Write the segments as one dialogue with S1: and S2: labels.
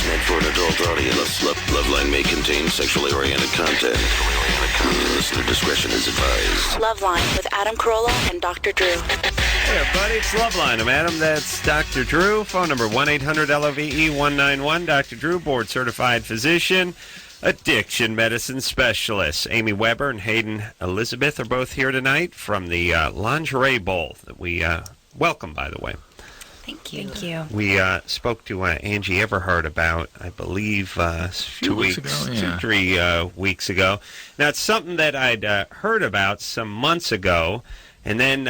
S1: Meant for an adult audience. Loveline may contain sexually oriented content. Listener discretion is advised.
S2: Loveline with Adam Carolla and Dr. Drew.
S3: Hey, everybody, it's Loveline. I'm Adam. That's Dr. Drew. Phone number 1-800-LOVE-191. Dr. Drew, board-certified physician, addiction medicine specialist. Amy Weber and Hayden Elizabeth are both here tonight from the Lingerie Bowl that we welcome, by the way.
S4: Thank you.
S5: Thank you.
S3: We spoke to Angie Everhart about, I believe, a few
S6: 2 weeks ago, yeah.
S3: 3 weeks ago. Now, it's something that I'd heard about some months ago, and then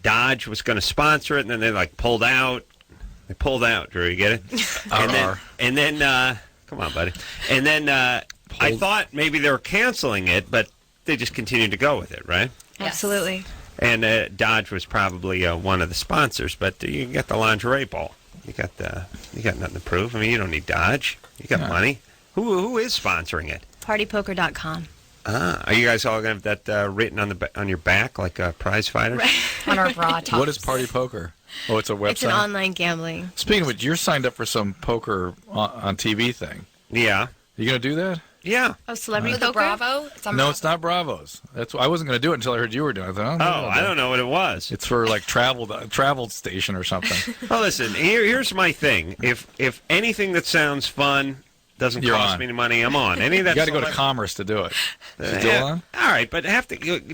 S3: Dodge was going to sponsor it, and then they pulled out. They pulled out, Drew, you get it? and then come on, buddy. And then I thought maybe they were canceling it, but they just continued to go with it, right?
S5: Yes. Absolutely.
S3: And Dodge was probably one of the sponsors, but you got the Lingerie Bowl. You got nothing to prove. I mean, you don't need Dodge. You got money. Who is sponsoring it?
S5: Partypoker.com.
S3: Are you guys all going to have that written on your back like a prize fighter?
S5: Right.
S4: On our bra tops.
S6: What is Party Poker? Oh, it's a website?
S5: It's an online gambling.
S6: Speaking of which, you're signed up for some poker on TV thing.
S3: Yeah.
S6: You going to do that?
S3: Yeah.
S5: Oh, celebrity
S4: With the
S5: poker?
S4: Bravo?
S6: No, it's not Bravos. I wasn't going to do it until I heard you were doing it. I thought,
S3: I don't know what it was.
S6: It's for travel station or something.
S3: Well, listen, here's my thing. If anything that sounds fun doesn't cost me any money, I'm on. Any of that.
S6: You got to go to Commerce to do it. Is it still on?
S3: All right, but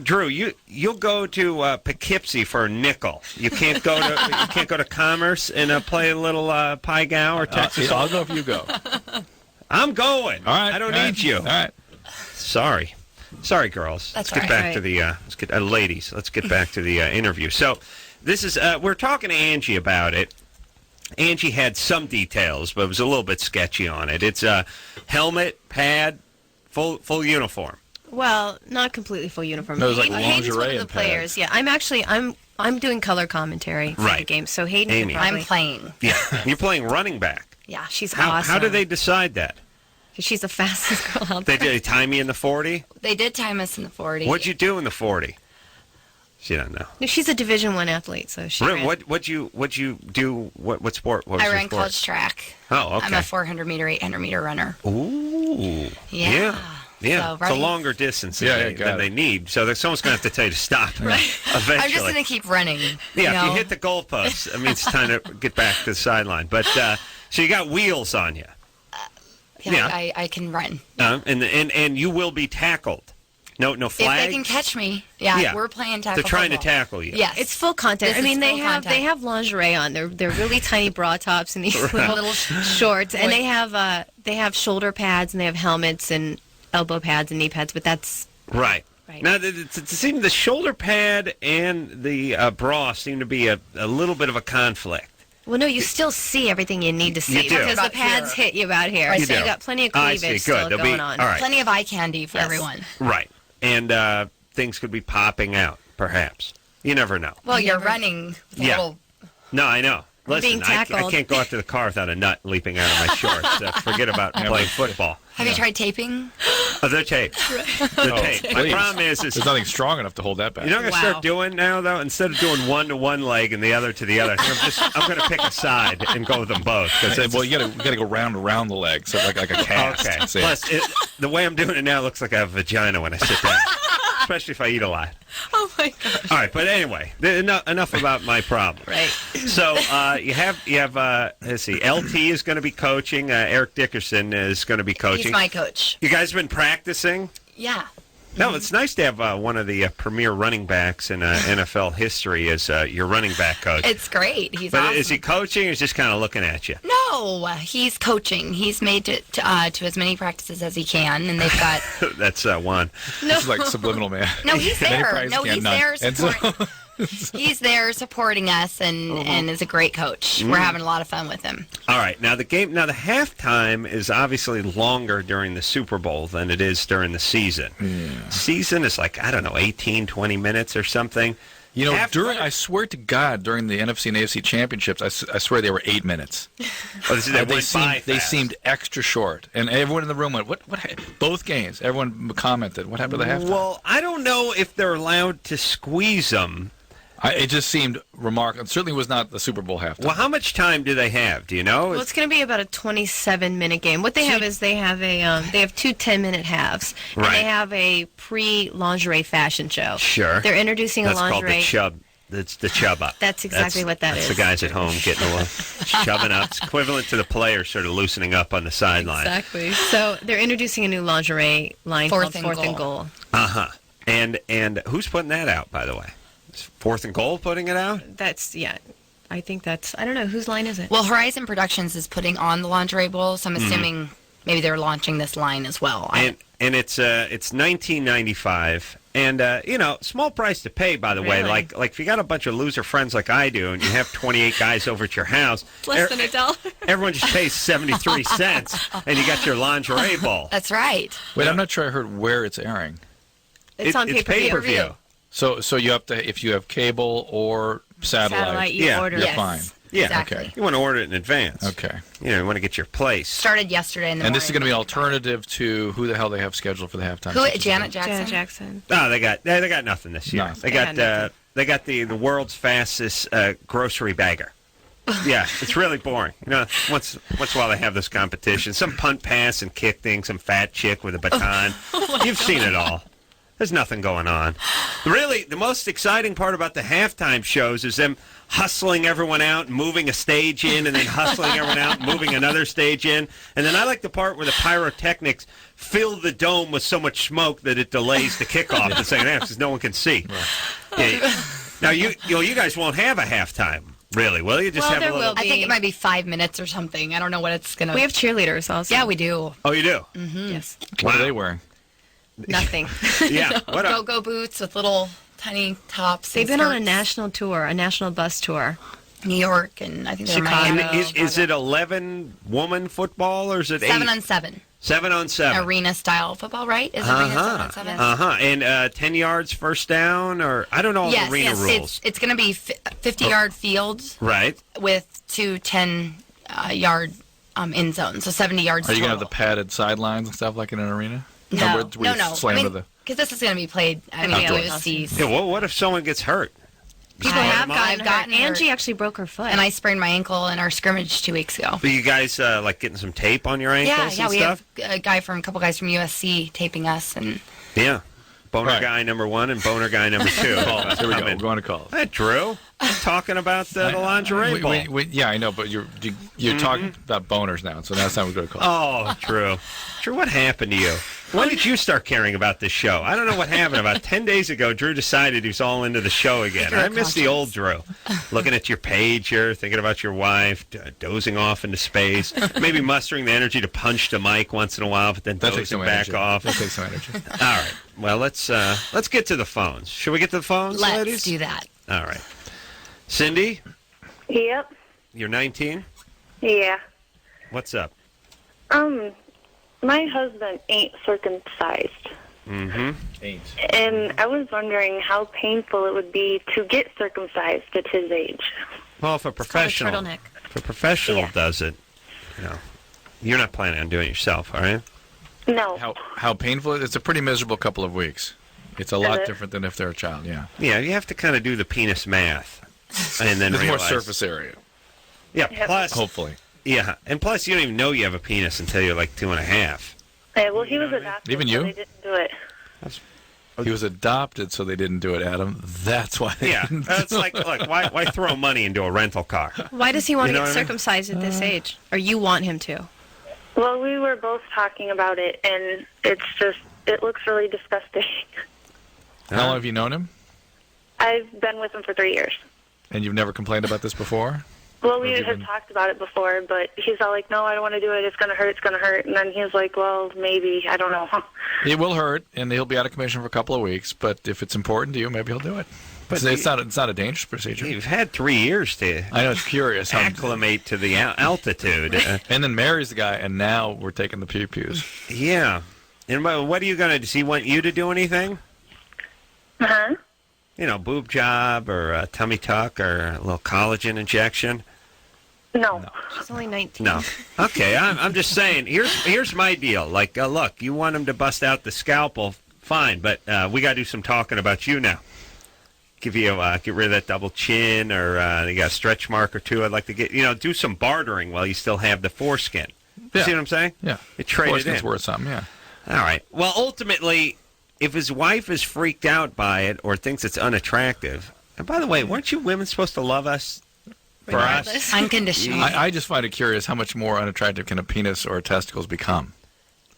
S3: Drew, you'll go to Poughkeepsie for a nickel. You can't go to Commerce and play a little Pai Gow or Texas.
S6: I'll go if you go.
S3: I'm going.
S6: All right.
S3: I don't need you.
S6: All right.
S3: Sorry, girls.
S4: That's
S3: let's get back to the ladies. Let's get back to the interview. So, this is we're talking to Angie about it. Angie had some details, but it was a little bit sketchy on it. It's a helmet, pad, full uniform.
S5: Well, not completely full uniform.
S6: No, it was like
S5: Hayden's one
S6: lingerie
S5: of the
S6: and
S5: players.
S6: pads.
S5: Yeah, I'm doing color commentary for the game. So Hayden,
S3: Amy.
S5: probably,
S4: I'm playing.
S3: Yeah, you're playing running back.
S5: Yeah, she's
S3: How
S5: awesome.
S3: how do they decide that?
S5: She's the fastest girl out
S3: They
S5: there.
S3: tie me in the 40.
S4: They did time us in the 40.
S3: What'd you do in the 40? She doesn't know.
S5: No, she's a Division I athlete, so she.
S3: Really?
S5: ran-
S3: What'd you do? What sport? What was
S4: I
S3: your
S4: ran
S3: sport?
S4: college track.
S3: Oh, okay.
S4: I'm a 400-meter, 800-meter runner.
S3: Ooh.
S4: Yeah.
S3: Yeah.
S4: So
S3: It's a
S4: running-
S3: longer distance
S6: Yeah,
S3: than they need. So someone's going to have to tell you to stop. Right. Eventually.
S4: I'm just going to keep running.
S3: Yeah, if you hit the goalpost, I mean, it's time to get back to the sideline. But so you got wheels on you.
S4: Yeah. I can run.
S3: And you will be tackled. No
S4: If
S3: flag.
S4: they can catch me, we're playing tackle.
S3: They're trying
S4: football.
S3: to tackle you.
S4: Yes.
S5: It's full contact.
S4: This
S5: I mean,
S4: is
S5: they
S4: full
S5: have
S4: contact.
S5: lingerie on. They're really tiny bra tops and these little shorts, and they have shoulder pads and they have helmets and elbow pads and knee pads. But that's
S3: Right.
S5: Right.
S3: Now, it seems the shoulder pad and the bra seem to be a little bit of a conflict.
S5: well, no, you still see everything you need to see
S3: You do.
S5: because the
S4: About
S5: pads
S4: here.
S5: hit you about here.
S4: Right,
S5: so
S3: you
S5: you
S3: do.
S5: got plenty of
S3: I see.
S5: cleavage
S3: Good.
S5: still
S3: There'll
S5: going
S3: be-
S5: on.
S3: all right.
S4: Plenty of eye candy for
S5: Yes.
S4: everyone.
S3: Right. And things could be popping out, perhaps. You never know.
S4: Well, you're running with a
S3: Yeah.
S4: little...
S3: No, I know. Listen,
S5: being
S3: I
S5: tackled.
S3: can't go out to the car without a nut leaping out of my shorts. Forget about playing football.
S4: Have you tried taping?
S3: Oh, they're taped. They're taped. My
S6: please.
S3: problem is
S6: There's nothing strong enough to hold that back.
S3: you know what I'm going to start doing now, though? Instead of doing one to one leg and the other to the other, I'm going to pick a side and go with them both.
S6: Well, you got to go round and around the leg, so like a cast.
S3: Okay.
S6: See?
S3: Plus, the way I'm doing it now looks like I have a vagina when I sit down, especially if I eat a lot.
S5: Oh my gosh!
S3: All right, but anyway, enough about my problem.
S5: Right.
S3: So you have let's see, LT is going to be coaching. Eric Dickerson is going to be coaching.
S4: He's my coach.
S3: You guys been practicing?
S4: Yeah.
S3: No, it's nice to have one of the premier running backs in NFL history as your running back coach.
S4: It's great. He's
S3: But
S4: awesome.
S3: is he coaching or is he just kind of looking at you?
S4: No, he's coaching. He's made it to as many practices as he can, and they've got...
S3: That's one.
S6: This is like Subliminal Man.
S4: No, he's
S6: Many
S4: there.
S6: practices
S4: No,
S6: can,
S4: he's
S6: none.
S4: there
S6: And so-
S4: supporting... He's there supporting us and is a great coach. We're having a lot of fun with him.
S3: All right. Now the halftime is obviously longer during the Super Bowl than it is during the season.
S6: Yeah.
S3: Season is like, I don't know, 18, 20 minutes or something.
S6: You know,
S3: Halftime-
S6: I swear to God, during the NFC and AFC championships, I swear they were 8 minutes.
S3: Oh, this is,
S6: They seemed extra short, and everyone in the room went, "What? Both games." Everyone commented, "What happened to the halftime?"
S3: Well, I don't know if they're allowed to squeeze them.
S6: It just seemed remarkable. It certainly was not the Super Bowl halftime.
S3: Well, how much time do they have? Do you know?
S5: Well, it's going to be about a 27-minute game. What they have is they have two 10-minute halves, and
S3: Right.
S5: they have a pre-lingerie fashion show.
S3: Sure.
S5: They're introducing
S3: That's
S5: a lingerie.
S3: called the chub. That's the chub up.
S5: That's exactly what that
S3: that's
S5: is.
S3: the guys at home getting a little shoving up. It's equivalent to the players sort of loosening up on the sideline.
S5: Exactly. So they're introducing a new lingerie line
S2: Fourth
S5: called
S2: and
S5: Fourth and
S2: Goal.
S5: Goal.
S3: Uh-huh. And who's putting that out, by the way? Is Fourth and Goal putting it out?
S5: I think that's, I don't know, whose line is it?
S2: Well, Horizon Productions is putting on the lingerie bowl, so I'm assuming maybe they're launching this line as well.
S3: And it's $19.95, and small price to pay, by the way.
S5: Really?
S3: Like if you got a bunch of loser friends like I do, and you have 28 guys over at your house,
S5: Less than $1.
S3: everyone just pays 73 cents, and you got your lingerie bowl.
S2: That's right.
S6: Wait, I'm not sure I heard where it's airing.
S5: It's on
S3: It's
S5: pay-per-view.
S3: pay-per-view.
S6: So you have to, if you have cable or satellite,
S5: You
S3: Yeah.
S5: order
S6: you're
S5: it.
S6: fine.
S3: Yeah,
S2: Exactly.
S6: okay.
S3: You want to order it in advance.
S6: Okay.
S3: You want to get your place.
S2: Started yesterday in the
S6: And
S2: morning.
S6: this is going to be an alternative to who the hell they have scheduled for the halftime.
S2: Who?
S6: show?
S2: Janet Jackson?
S5: Janet Jackson.
S3: Oh, they got nothing this year.
S6: Nothing.
S3: They
S5: They
S3: got
S5: had nothing.
S3: they got the world's fastest grocery bagger. Yeah, it's really boring. Once in a while they have this competition. Some punt, pass, and kick thing. Some fat chick with a baton. You've seen it all. There's nothing going on. Really, the most exciting part about the halftime shows is them hustling everyone out, moving a stage in, and then hustling everyone out, moving another stage in. And then I like the part where the pyrotechnics fill the dome with so much smoke that it delays the kickoff the second half because no one can see. Yeah. Now, you guys won't have a halftime, really, will you? Just
S5: Well,
S3: have a
S5: there
S3: little...
S5: will
S2: I think it might be 5 minutes or something. I don't know what it's going to...
S5: We have cheerleaders also.
S2: Yeah, we do.
S3: Oh, you do?
S5: Yes.
S6: What are they wearing?
S5: Nothing.
S3: Yeah. What up?
S2: Go-go boots with little tiny tops.
S5: They've
S2: and
S5: been on a
S2: skirts.
S5: national tour, a national bus tour.
S2: New York, and I think they're
S5: Chicago.
S2: Miami.
S3: Is it 11-woman football, or is it 8?
S2: 7-on-7.
S3: 7-on-7.
S2: Arena-style football, right? Is arena 7-on-7?
S3: Uh-huh. And 10 yards first down, or I don't know all the arena rules.
S2: It's going to be 50-yard fields
S3: Right.
S2: with two 10-yard end zones, so 70 yards
S6: Are you going to
S2: total.
S6: have the padded sidelines and stuff like in an arena?
S2: No,
S6: Where you
S2: no.
S6: slam with the...
S2: Because this is going to be played at
S6: Outdoors.
S2: USC.
S3: Yeah, well, what if someone gets hurt?
S5: People
S2: I-
S5: have
S2: I've
S5: gotten
S2: gotten
S5: hurt.
S2: hurt.
S5: Angie actually broke her foot.
S2: And I sprained my ankle in our scrimmage 2 weeks ago.
S3: Are you guys like getting some tape on your ankles
S2: Yeah,
S3: and
S2: we
S3: stuff?
S2: have a couple guys from USC taping us, and
S3: Yeah. Boner
S6: Right.
S3: guy number 1 and boner guy number 2.
S6: Calls. Here we go.
S3: Come
S6: We're
S3: in.
S6: going to calls.
S3: Hey, Drew. I'm talking about the lingerie bowl.
S6: Yeah, I know, but you're talking about boners now, so that's how we're going to call.
S3: Oh, Drew. Drew, what happened to you? When did you start caring about this show? I don't know what happened. About 10 days ago, Drew decided he was all into the show again.
S2: Drew
S3: I miss the
S2: conscience.
S3: old Drew. Looking at your pager, thinking about your wife, dozing off into space, maybe mustering the energy to punch the mic once in a while, but then
S6: That takes
S3: dozing
S6: some
S3: back
S6: energy.
S3: off.
S6: That takes some energy.
S3: All right. Well, let's get to the phones. Should we get to the phones,
S2: let's
S3: ladies?
S2: do that.
S3: All right. Cindy,
S7: Yep.
S3: you're 19.
S7: Yeah.
S3: What's up?
S7: My husband ain't circumcised,
S3: Mm-hmm.
S7: and I was wondering how painful it would be to get circumcised at his age.
S3: Well, if a professional,
S5: turtleneck.
S3: if a professional
S7: Yeah.
S3: does it, you're not planning on doing it yourself, are you?
S7: No.
S6: How painful? It's a pretty miserable couple of weeks. It's a lot
S7: it?
S6: different than if they're a child, yeah.
S3: Yeah, you have to kind of do the penis math, and then
S6: There's more
S3: realize.
S6: surface area,
S3: Yeah. Plus,
S6: hopefully.
S3: yeah, and plus you don't even know you have a penis until you're like 2.5.
S7: Yeah, well, he was adopted,
S6: Even
S7: so
S6: you?
S7: they didn't do it.
S6: He was adopted, so they didn't do it, Adam. That's why they
S3: Yeah,
S6: didn't
S3: it's
S6: do
S3: like, look, why throw money into a rental car?
S5: Why does he want
S3: You
S5: to
S3: know
S5: get
S3: what I mean?
S5: circumcised at this age? Or you want him to?
S7: Well, we were both talking about it, and it looks really disgusting.
S6: How long have you known him?
S7: I've been with him for 3 years.
S6: And you've never complained about this before?
S7: Well, we
S6: Have you
S7: had
S6: been-
S7: talked about it before, but he's all like, no, I don't want to do it. It's going to hurt. It's going to hurt. And then he's like, well, maybe. I don't know.
S6: It will hurt, and he'll be out of commission for a couple of weeks. But if it's important to you, maybe he'll do it. But it's not a dangerous procedure.
S3: You've had 3 years to
S6: I know it's curious. How,
S3: acclimate to the altitude.
S6: and then marries the guy, and now we're taking the pew-pews.
S3: Yeah. And what are you going to, does he want you to do anything?
S7: Uh-huh.
S3: Boob job or a tummy tuck or a little collagen injection?
S7: No.
S5: She's only 19.
S3: No. Okay, I'm just saying, here's my deal. Like, look, you want him to bust out the scalpel, fine, but we got to do some talking about you now. give you get rid of that double chin, or you got a stretch mark or two. I'd like to get do some bartering while you still have the foreskin. You see what I'm saying?
S6: Yeah.
S3: You trade it in.
S6: Foreskin's worth something. Yeah.
S3: All right. Well, ultimately, if his wife is freaked out by it or thinks it's unattractive, and by the way, weren't you women supposed to love us for us?
S2: Unconditionally.
S6: I just find it curious how much more unattractive can a penis or testicles become.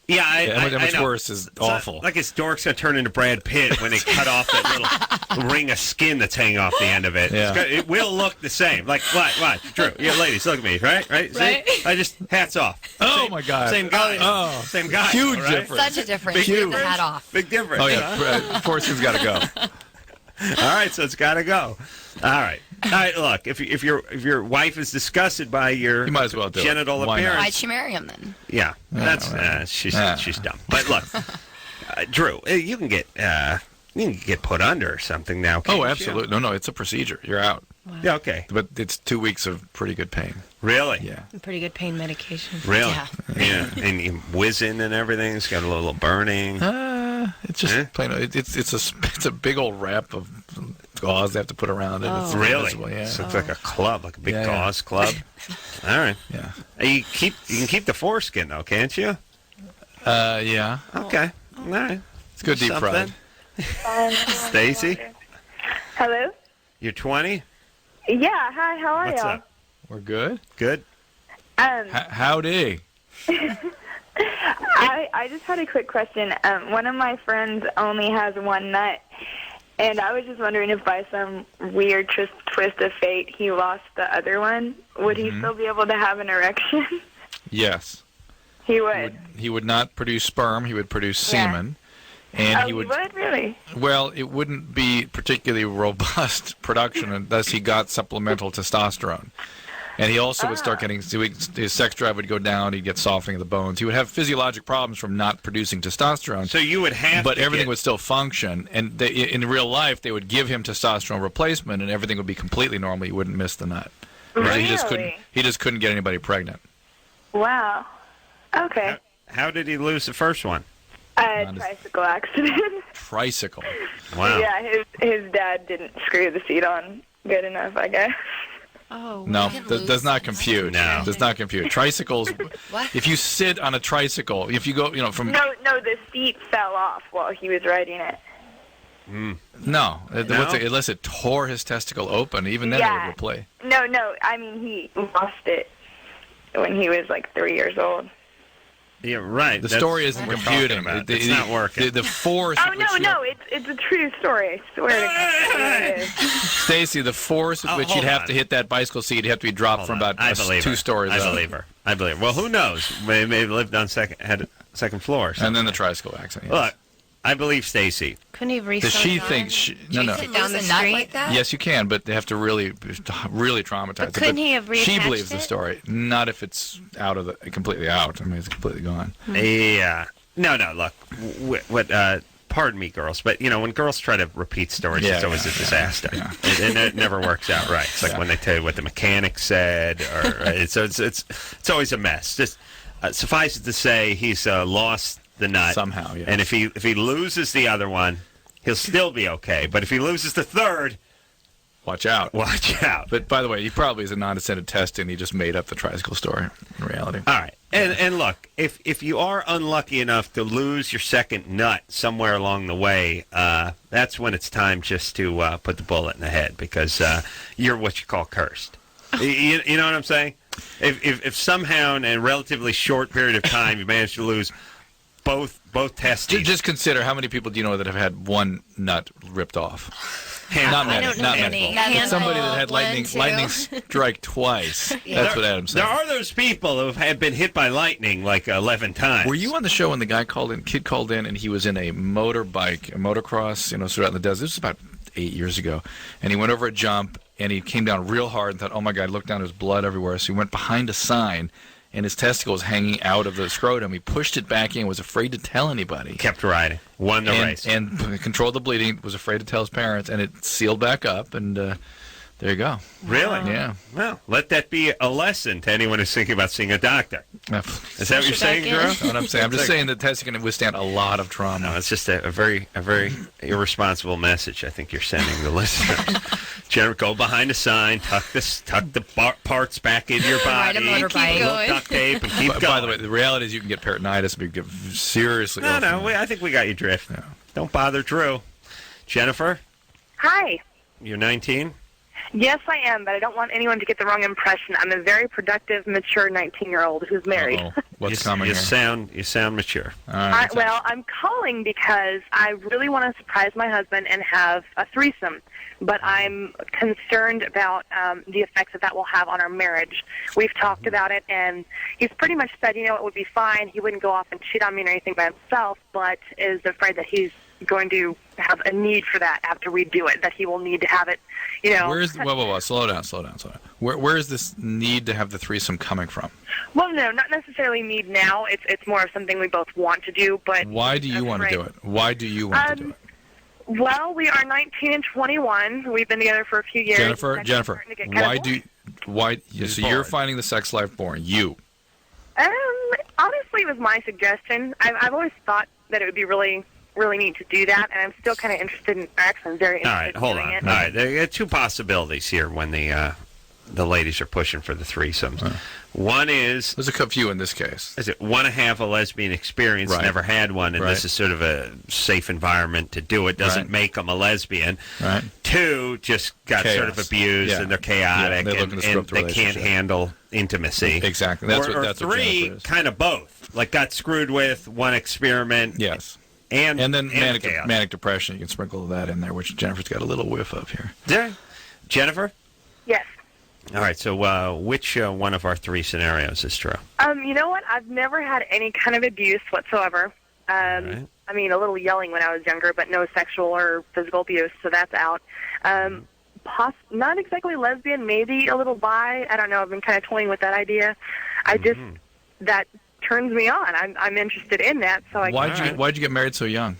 S3: Yeah,
S6: how much
S3: know.
S6: worse is awful.
S3: Like his dork's going to turn into Brad Pitt when they cut off that little ring of skin that's hanging off the end of it.
S6: Yeah.
S3: It will look the same. Like, what? Drew, yeah, ladies, look at me, right? See? I just, hats off.
S6: Oh, my God.
S3: Same guy.
S6: Oh.
S3: Same guy.
S6: Huge
S3: right?
S6: difference.
S2: Such a difference.
S3: Big
S2: Get the
S3: difference.
S2: hat off.
S3: Big difference.
S6: Oh, yeah. Foreskin's got to go.
S3: All right, so it's got to go. All right. Look, if your wife is disgusted by your
S6: You might as well do it.
S3: genital
S6: Why not?
S3: appearance,
S2: Why'd she marry him then?
S3: yeah, that's she's dumb. But look, Drew, you can get put under or something now. Can't
S6: Oh,
S3: you?
S6: absolutely. No, it's a procedure. You're out.
S3: Yeah, okay.
S6: But it's 2 weeks of pretty good pain.
S3: Really?
S6: Yeah.
S5: Pretty good pain medication.
S3: Really?
S2: Yeah.
S3: And you whizzing and everything. It's got a little burning.
S6: It's just plain. It's a big old wrap of gauze they have to put around it.
S5: Oh.
S6: It's
S3: Really?
S6: invisible, yeah.
S3: So it's like a club, like a big
S6: Yeah.
S3: gauze club. All right.
S6: Yeah.
S3: You can keep the foreskin though, can't you?
S6: Yeah.
S3: Okay. All right.
S6: It's good deep fried.
S3: Stacy,
S7: Hello?
S3: you're 20.
S7: Yeah, hi, how are
S3: What's
S7: y'all?
S3: up?
S6: We're good.
S3: Good.
S6: Howdy.
S7: I just had a quick question. One of my friends only has one nut, and I was just wondering if by some weird twist of fate he lost the other one. Would he still be able to have an erection?
S6: Yes.
S7: He would.
S6: He would not produce sperm. He would produce
S7: Yeah.
S6: semen. And
S7: Oh,
S6: he would.
S7: Really?
S6: Well, it wouldn't be particularly robust production unless he got supplemental testosterone. And he also would start getting, his sex drive would go down, he'd get softening of the bones. He would have physiologic problems from not producing testosterone.
S3: So you would have
S6: But
S3: to
S6: everything
S3: get-
S6: would still function. And in real life, they would give him testosterone replacement, and everything would be completely normal. He wouldn't miss the nut.
S7: Really?
S6: He just couldn't get anybody pregnant.
S7: Wow. Okay.
S3: How did he lose the first one?
S7: Tricycle accident.
S6: Tricycle.
S3: Wow.
S7: Yeah, his dad didn't screw the seat on good enough, I guess.
S5: Oh,
S6: No,
S2: can
S6: that
S2: lose
S6: does not
S2: the
S6: compute.
S3: No.
S6: Does not compute. Tricycles,
S2: What?
S6: if you sit on a tricycle, if you go, from...
S7: No, the seat fell off while he was riding it.
S6: No, unless it tore his testicle open, even then it would replay.
S7: No, I mean, he lost it when he was like 3 years old.
S3: Yeah, right.
S6: The
S3: That's
S6: story isn't
S3: what we're
S6: computing.
S3: talking about. It's not working.
S6: The force.
S7: Oh, no, it's a true story. I swear to God. It is.
S6: Stacy, the force at which you'd
S3: hold
S6: have
S3: on.
S6: to hit that bicycle seat, you'd have to be dropped
S3: Hold
S6: from
S3: on.
S6: about
S3: I believe
S6: 2
S3: her.
S6: stories
S3: I
S6: up.
S3: believe her. Well, who knows? Maybe lived on second floor. Or something.
S6: And then the tricycle accident. Yes.
S3: Look, I believe Stacy.
S5: couldn't he have
S6: Does
S5: restarted
S6: she
S5: on?
S6: think no?
S5: sit down the
S2: Lose a nut
S5: street?
S2: like that?
S6: Yes, you can, but they have to really traumatize
S5: But
S6: it.
S5: couldn't he have
S6: She
S5: reattached
S6: believes the
S5: it?
S6: story, not if it's completely out. I mean, it's completely gone.
S3: Yeah. No. Look, pardon me, girls, but when girls try to repeat stories, it's always a disaster, and it never works out right. It's like when they tell you what the mechanic said, or it's always a mess. Just suffice it to say, he's lost the nut
S6: Somehow, yes.
S3: and if he loses the other one, he'll still be okay. But if he loses the third,
S6: Watch out.
S3: watch out.
S6: But by the way, he probably is a non-descended test, and he just made up the tricycle story in reality.
S3: All right, and look, if you are unlucky enough to lose your second nut somewhere along the way, that's when it's time just to put the bullet in the head, because you're what you call cursed. You know what I'm saying? If somehow in a relatively short period of time you manage to lose both testes,
S6: Just consider how many people do you know that have had one nut ripped off? Not many.
S5: I don't know
S6: Not
S5: many.
S6: many.
S5: Handful.
S6: Somebody that had
S2: One, two.
S6: lightning strike twice. That's what Adam said.
S3: there are those people who have been hit by lightning like 11 times.
S6: Were you on the show when the guy kid called in, and he was in a motorbike, a motocross, sort of out in the desert? This was about 8 years ago. And he went over a jump, and he came down real hard and thought, oh, my God, looked down, there was blood everywhere. So he went behind a sign, and his testicle was hanging out of the scrotum. He pushed it back in, was afraid to tell anybody.
S3: Kept riding, won the race.
S6: And controlled the bleeding, was afraid to tell his parents, and it sealed back up. And There you go.
S3: Really?
S6: Yeah.
S3: Well, let that be a lesson to anyone who's thinking about seeing a doctor. Is that what you're saying, Drew?
S6: That's what I'm saying. I'm just saying that Tessa can withstand a lot of trauma.
S3: No, it's just a very irresponsible message I think you're sending the listeners. Jennifer, go behind a sign, tuck the parts back into your body,
S2: Ride a motorbike.
S3: little duct tape, and keep going.
S6: By the way, the reality is you can get peritonitis, but you get seriously ill.
S3: No, I think we got you drift.
S6: Yeah.
S3: Don't bother Drew. Jennifer,
S7: Hi.
S3: you're 19?
S7: Yes, I am, but I don't want anyone to get the wrong impression. I'm a very productive, mature 19-year-old who's married.
S6: Uh-oh. What's coming
S3: you
S6: here?
S3: You sound mature.
S6: All right.
S7: Well, I'm calling because I really want to surprise my husband and have a threesome, but I'm concerned about the effects that will have on our marriage. We've talked about it, and he's pretty much said, it would be fine. He wouldn't go off and cheat on me or anything by himself, but is afraid that he's going to have a need for that after we do it, that he will need to have it,
S6: Where's whoa, slow down. Where is this need to have the threesome coming from?
S7: Well, no, not necessarily need now. It's more of something we both want to do, but
S6: Why do you want to do it? Why do you want to do it?
S7: Well, we are 19 and 21. We've been together for a few years.
S6: Jennifer,
S7: Why
S6: so you're finding the sex life boring? You.
S7: Honestly, it was my suggestion. I've always thought that it would be really neat to do that, and I'm still kind of interested in I'm very interested in doing it.
S3: All right, there are two possibilities here when the ladies are pushing for the threesomes. One is...
S6: There's a few in this case.
S3: Is it want to have a lesbian experience, never had one, and this is sort of a safe environment to do it, doesn't make them a lesbian.
S6: Right.
S3: Two, just got sort of abused, and they're chaotic, and they can't handle intimacy.
S6: Exactly. That's
S3: three,
S6: what
S3: kind of both. Like got screwed with, one experiment.
S6: Yes.
S3: And
S6: then manic depression, you can sprinkle that in there, which Jennifer's got a little whiff of here.
S3: Yeah. Jennifer?
S7: Yes.
S3: All right, so which one of our three scenarios is true?
S7: You know what? I've never had any kind of abuse whatsoever.
S3: Right.
S7: I mean, a little yelling when I was younger, but no sexual or physical abuse, so that's out. Not exactly lesbian, maybe a little bi. I don't know. I've been kind of toying with that idea. That turns me on. I'm interested in that. So
S6: Why'd you get married so young?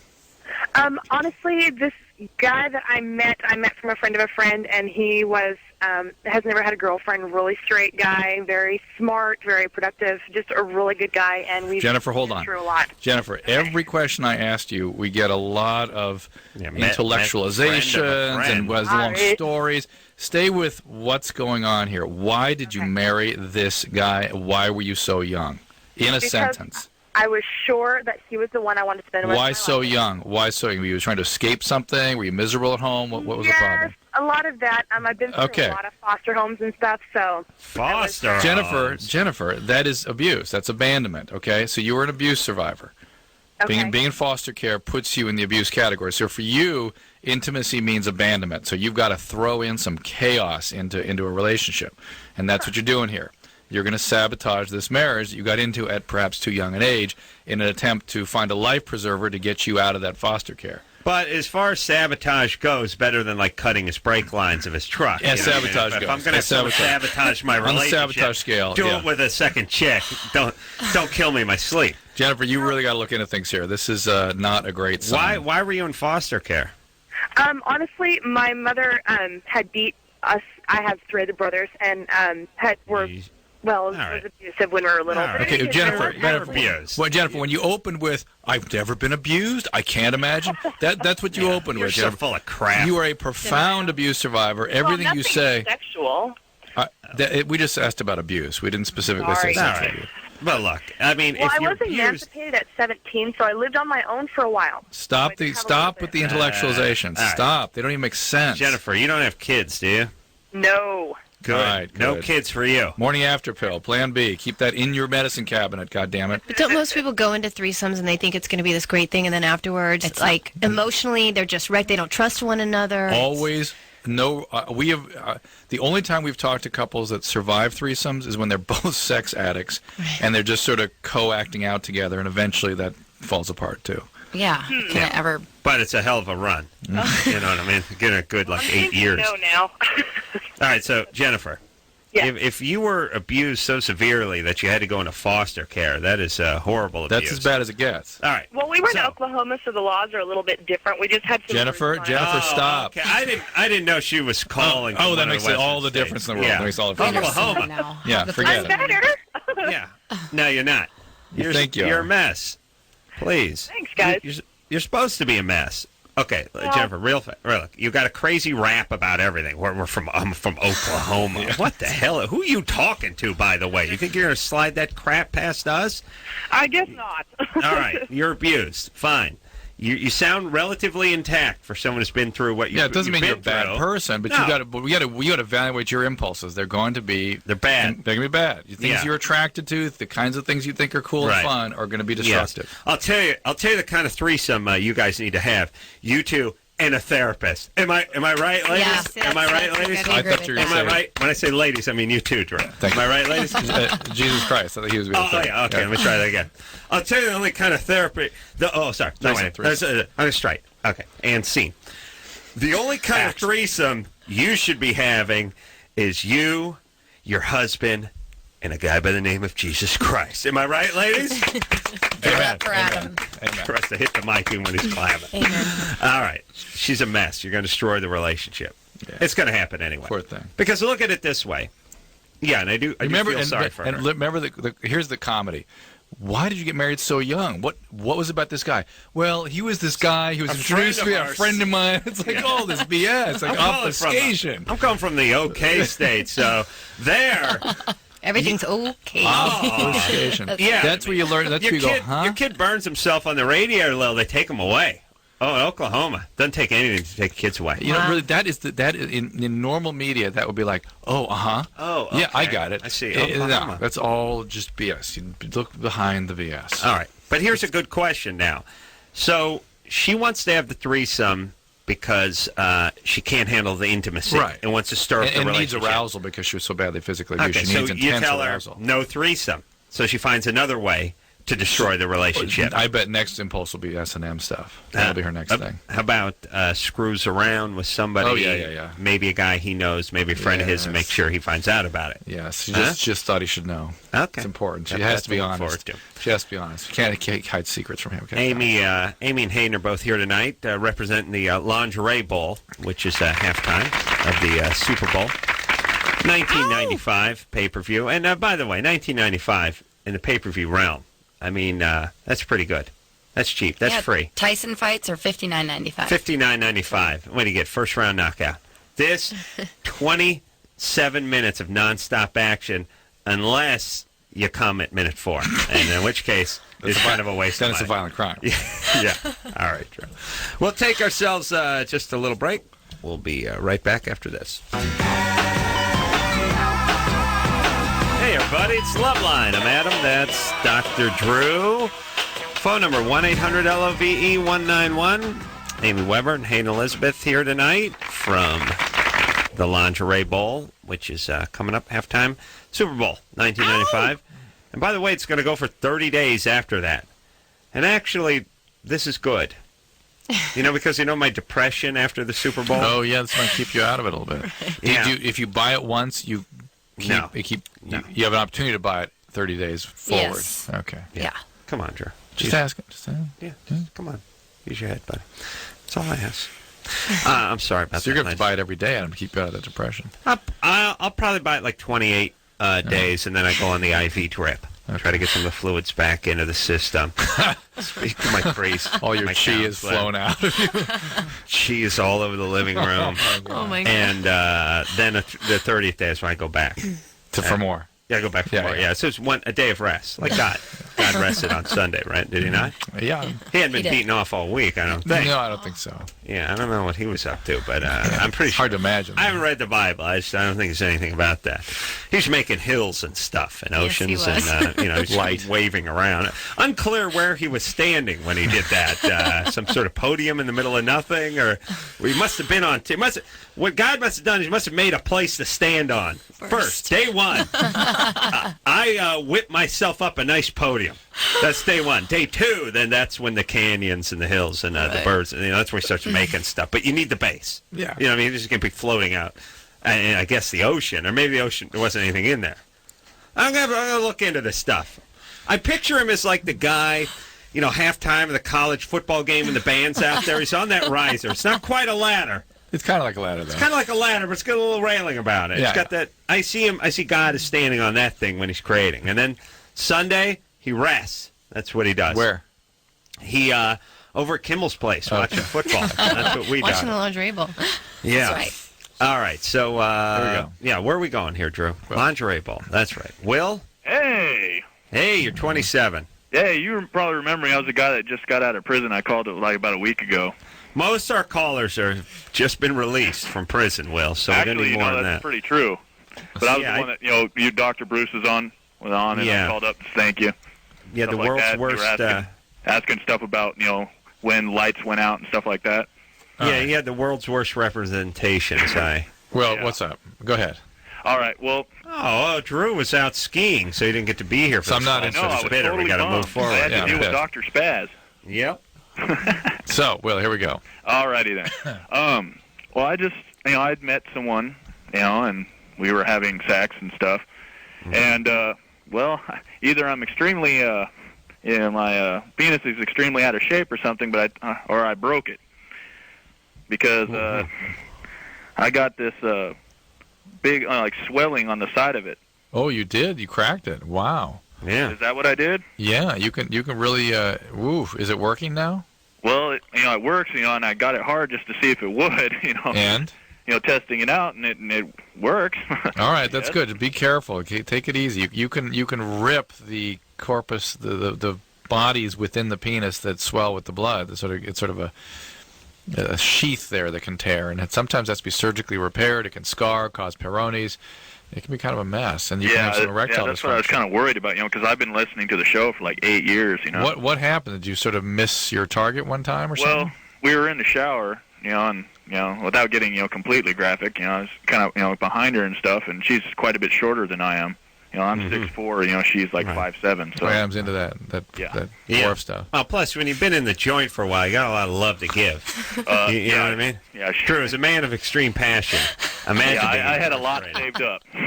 S7: Honestly, this guy that I met from a friend of a friend, and he was has never had a girlfriend. Really straight guy, very smart, very productive, just a really good guy. And we've
S6: Jennifer, hold on.
S7: Through a lot.
S6: Jennifer, every question I asked you, we get a lot of intellectualizations and long stories. Stay with what's going on here. Why did you marry this guy? Why were you so young? In a sentence.
S7: I was sure that he was the one I wanted to spend with.
S6: Why so young? Why so young? Were you trying to escape something? Were you miserable at home? What was the problem?
S7: A lot of that. I've been through a lot of foster homes and stuff, so...
S3: Foster homes?
S6: Jennifer, that is abuse. That's abandonment, okay? So you were an abuse survivor.
S7: Okay.
S6: Being in foster care puts you in the abuse category. So for you, intimacy means abandonment. So you've got to throw in some chaos into a relationship. And that's what you're doing here. You're going to sabotage this marriage that you got into at perhaps too young an age in an attempt to find a life preserver to get you out of that foster care.
S3: But as far as sabotage goes, better than like cutting his brake lines of his truck.
S6: Yeah, sabotage goes.
S3: If I'm going to sabotage my relationship,
S6: on the sabotage scale,
S3: do it with a second chick. Don't kill me in my sleep.
S6: Jennifer, you really got to look into things here. This is not a great sign.
S3: Why were you in foster care?
S7: Honestly, my mother had beat us. I have 3 other brothers, and were... Well, it was abusive when we were little.
S3: Right.
S6: Okay, Jennifer,
S3: Jennifer,
S6: when you opened with, I've never been abused, I can't imagine, that's what you opened with,
S3: Jennifer.
S6: Jennifer.
S3: Full of crap.
S6: You are a profound abuse survivor. Everything you say...
S7: sexual.
S6: We just asked about abuse. We didn't specifically say sexual abuse.
S3: But look, I mean,
S7: well,
S3: if you're
S7: I was emancipated at 17, so I lived on my own for a while.
S6: Stop with the intellectualizations. Stop. They don't even make sense.
S3: Jennifer, you don't have kids, do you?
S7: No.
S3: Good.
S6: Right,
S3: no kids for you.
S6: Morning after pill, plan B. Keep that in your medicine cabinet, goddammit.
S5: But don't most people go into threesomes and they think it's going to be this great thing, and then afterwards, emotionally, they're just wrecked. They don't trust one another.
S6: Always. No, we have the only time we've talked to couples that survive threesomes is when they're both sex addicts, and they're just sort of co-acting out together, and eventually that falls apart too.
S2: Yeah, can it ever?
S3: But it's a hell of a run. You know what I mean? Get a good 8 years.
S7: No, now.
S3: All right, so Jennifer.
S8: Yeah.
S3: If you were abused so severely that you had to go into foster care, that is horrible abuse.
S6: That's as bad as it gets.
S3: All right.
S8: Well, we were in Oklahoma, so the laws are a little bit different. We just had some
S6: Jennifer,
S3: Oh,
S6: stop.
S3: Okay. I didn't know she was calling.
S6: Oh,
S3: from
S6: that
S3: one of
S6: makes
S3: the
S6: all the
S3: Western
S6: difference in the
S3: states.
S6: world.
S3: Yeah.
S6: That makes all the difference.
S3: Oklahoma.
S2: Now.
S6: Yeah,
S2: The
S6: forget
S8: I'm
S6: it.
S8: better.
S3: Yeah. No, you're not.
S6: Thank you.
S3: You're a mess. Please.
S8: Thanks, guys.
S3: You're supposed to be a mess. Okay, Jennifer, real you got a crazy rap about everything. I'm from Oklahoma. What the hell? Who are you talking to, by the way? You think you're going to slide that crap past us?
S8: I guess not.
S3: All right, you're abused. Fine. You sound relatively intact for someone who's been through what you.
S6: Yeah, it doesn't mean you're a bad person, but
S3: No.
S6: we got to evaluate your impulses. They're going to be
S3: They're bad.
S6: They're going to be bad. Things
S3: Yeah.
S6: you're attracted to, the kinds of things you think are cool
S3: Right.
S6: and fun, are going to be
S3: Yes.
S6: destructive.
S3: I'll tell you the kind of threesome you guys need to have. You two and a therapist. Am I right, ladies?
S2: Yes,
S3: Am I right, ladies?
S6: I thought you were
S3: Am I
S6: saying
S3: right? When I say ladies, I mean you too, Drew.
S6: Thank
S3: Am I right, ladies?
S6: Jesus Christ. I thought he was going to
S3: Oh,
S6: say.
S3: yeah, okay, let me try that again. I'll tell you the only kind of therapy... sorry. No,
S6: Threesome,
S3: wait.
S6: threesome.
S3: I'm going to straight. Okay, and scene. The only kind of threesome you should be having is you, your husband, and a guy by the name of Jesus Christ. Am I right, ladies?
S2: Amen. For Adam.
S6: Amen.
S3: For us to hit the mic when he's clapping.
S2: Amen.
S3: All right. She's a mess. You're going to destroy the relationship.
S6: Yeah.
S3: It's going to happen anyway.
S6: Poor thing.
S3: Because look at it this way. Yeah, and I do feel sorry for her.
S6: And remember, here's the comedy. Why did you get married so young? What was about this guy? Well, he was this guy. He was introduced to me, a friend of mine. It's like all this BS, like obfuscation.
S3: I'm coming from the OK state, so there.
S2: Everything's okay.
S6: Obfuscation.
S3: Yeah.
S6: That's where you learn. That's where you go, huh?
S3: Your kid burns himself on the radio a little. They take him away. Oh, in Oklahoma. Doesn't take anything to take kids away.
S6: You know, really, that is in normal media. That would be like, oh,
S3: Oh,
S6: yeah, I
S3: okay.
S6: got it.
S3: I see.
S6: No,
S3: Oklahoma.
S6: that's all just BS. You look behind the BS.
S3: All right. But here's a good question now. So she wants to have the threesome because she can't handle the intimacy
S6: Right.
S3: and wants to stir up the
S6: and needs
S3: relationship.
S6: arousal because she was so badly physically abused.
S3: Okay,
S6: She needs
S3: so you
S6: intense
S3: tell her
S6: arousal.
S3: no threesome. So she finds another way to destroy the relationship.
S6: I bet next impulse will be S&M stuff. That'll be her next thing.
S3: How about screws around with somebody?
S6: Oh, yeah.
S3: Maybe a guy he knows, maybe a friend of his, and make
S6: Yes.
S3: sure he finds out about it.
S6: Yes, she
S3: Huh?
S6: just thought he should know.
S3: Okay.
S6: It's important. She
S3: That-
S6: has
S3: that's
S6: to be
S3: what I look
S6: honest.
S3: forward
S6: She has to be honest. You can't hide secrets from him. Okay?
S3: Amy and Hayden are both here tonight representing the Lingerie Bowl, which is halftime of the Super Bowl. 1995 pay-per-view. And by the way, 1995 in the pay-per-view realm. I mean, that's pretty good. That's cheap. That's free.
S2: Tyson fights are $59.95.
S3: $59.95. What do you get? First round knockout. This 27 minutes of nonstop action, unless you come at minute 4, and in which case it's kind of a waste
S6: Then
S3: of
S6: it's a
S3: money.
S6: violent crime.
S3: Yeah. All right, Drew. We'll take ourselves just a little break. We'll be right back after this. Hey, everybody, it's Loveline. I'm Adam. That's Dr. Drew. Phone number 1-800-LOVE-191. Amy Weber and Hayden Elizabeth here tonight from the Lingerie Bowl, which is coming up, halftime. Super Bowl, 1995. And by the way, it's going to go for 30 days after that. And actually, this is good. Because my depression after the Super Bowl.
S6: Oh, yeah, that's going to keep you out of it a little bit.
S3: Yeah.
S6: If you buy it once, you have an opportunity to buy it 30 days forward.
S2: Yes.
S6: Okay.
S2: Yeah.
S3: Come on, Drew.
S6: Just ask it. Just
S3: Yeah, come on. Use your head, buddy. That's all I ask. I'm sorry about
S6: So you're
S3: that.
S6: going to have to buy it every day, Adam, to keep you out of that depression.
S3: I'll probably buy it like 28 days, and then I go on the IV drip. Try to get some of the fluids back into the system. Speak to my priest.
S6: All your
S3: my
S6: chi is
S3: counselor.
S6: flown out of you.
S3: Chi is all over the living room.
S5: Oh my God.
S3: And then the 30th day is when I go back.
S6: For more.
S3: Yeah, I go back for more. Yeah, so it's a day of rest. Like God. God rested on Sunday, right? Did he not?
S6: Yeah.
S3: He hadn't been
S2: did.
S3: beaten off all week, I don't think.
S6: No, I don't think so.
S3: Yeah, I don't know what he was up to, but I'm pretty
S6: It's
S3: sure.
S6: hard to imagine.
S3: I haven't read the Bible. I don't think there's anything about that. He's making hills and stuff and
S2: Yes, he
S3: oceans
S2: was.
S3: and just waving around. Unclear where he was standing when he did that. Some sort of podium in the middle of nothing, or he must have been on. What God must have done is he must have made a place to stand on first. Day one, I whipped myself up a nice podium. That's day one. Day two, then that's when the canyons and the hills and the birds, that's where he starts making stuff. But you need the base.
S6: Yeah.
S3: You know what I mean? You're just going to be floating out. I guess the ocean, or maybe the ocean, there wasn't anything in there. I'm gonna look into this stuff. I picture him as like the guy, halftime of the college football game and the band's out there. He's on that riser. It's not quite a ladder.
S6: It's kind of like a ladder, though.
S3: It's kind of like a ladder, but it's got a little railing about it.
S6: Yeah.
S3: It's got that. I see God is standing on that thing when he's creating. And then Sunday, he rests. That's what he does.
S6: Where?
S3: He, over at Kimmel's place, watching football. That's what we do.
S5: Watching the lingerie bowl.
S3: Yeah.
S2: That's right.
S3: All right, so,
S6: There we go.
S3: yeah, where are we going here, Drew? Lingerie bowl. That's right. Will?
S9: Hey.
S3: Hey, you're 27.
S9: Yeah, you probably remember me. I was the guy that just got out of prison. I called it like about a week ago.
S3: Most of our callers are just been released from prison, Will, so we don't
S9: Actually,
S3: need more than
S9: that's
S3: that.
S9: pretty true. But I was the one that, you, Dr. Bruce was on, and I called up to thank you.
S3: Yeah,
S9: Stuff
S3: the
S9: like
S3: world's
S9: that.
S3: worst...
S9: You were asking stuff about, when lights went out and stuff like that.
S3: Yeah, he had the world's worst representation,
S6: Well, what's up? Go ahead.
S9: All right, well...
S3: Oh, Drew was out skiing, so he didn't get to be here for
S6: So I'm
S3: this
S6: not
S3: call.
S6: interested.
S9: I was
S3: bitter.
S9: totally
S3: We got to
S9: bummed.
S3: move forward.
S9: I had to deal with
S6: pissed.
S9: Dr. Spaz.
S3: Yep.
S6: So, Will, here we go.
S9: All righty then. Well, I just, I'd met someone, and we were having sex and stuff. And, well, either I'm extremely, my penis is extremely out of shape or something, but I broke it. Because I got this big, swelling on the side of it.
S6: Oh, you did? You cracked it. Wow.
S3: Yeah.
S9: Is that what I did?
S6: Yeah, you can really, is it working now?
S9: Well, it works, and I got it hard just to see if it would,
S6: And?
S9: Testing it out, and it works.
S6: All right, that's good. Be careful. Okay, take it easy. You can rip the corpus, the bodies within the penis that swell with the blood. It's sort of a sheath there that can tear, and sometimes that's to be surgically repaired. It can scar, cause Peyronie's. It can be kind of a mess, and you can have some erectile
S9: that's what I was
S6: dysfunction.
S9: kind of worried about, because I've been listening to the show for like 8 years,
S6: What happened? Did you sort of miss your target one time or something?
S9: Well, we were in the shower, and without getting completely graphic, I was kind of behind her and stuff, and she's quite a bit shorter than I am. I'm 6'4", she's like 5'7". So
S6: Rams into that dwarf stuff.
S3: Oh, plus, when you've been in the joint for a while, you got a lot of love to give. You know what I mean?
S9: Yeah,
S3: Drew is a man of extreme passion. Imagine
S9: I had a lot saved up.
S3: You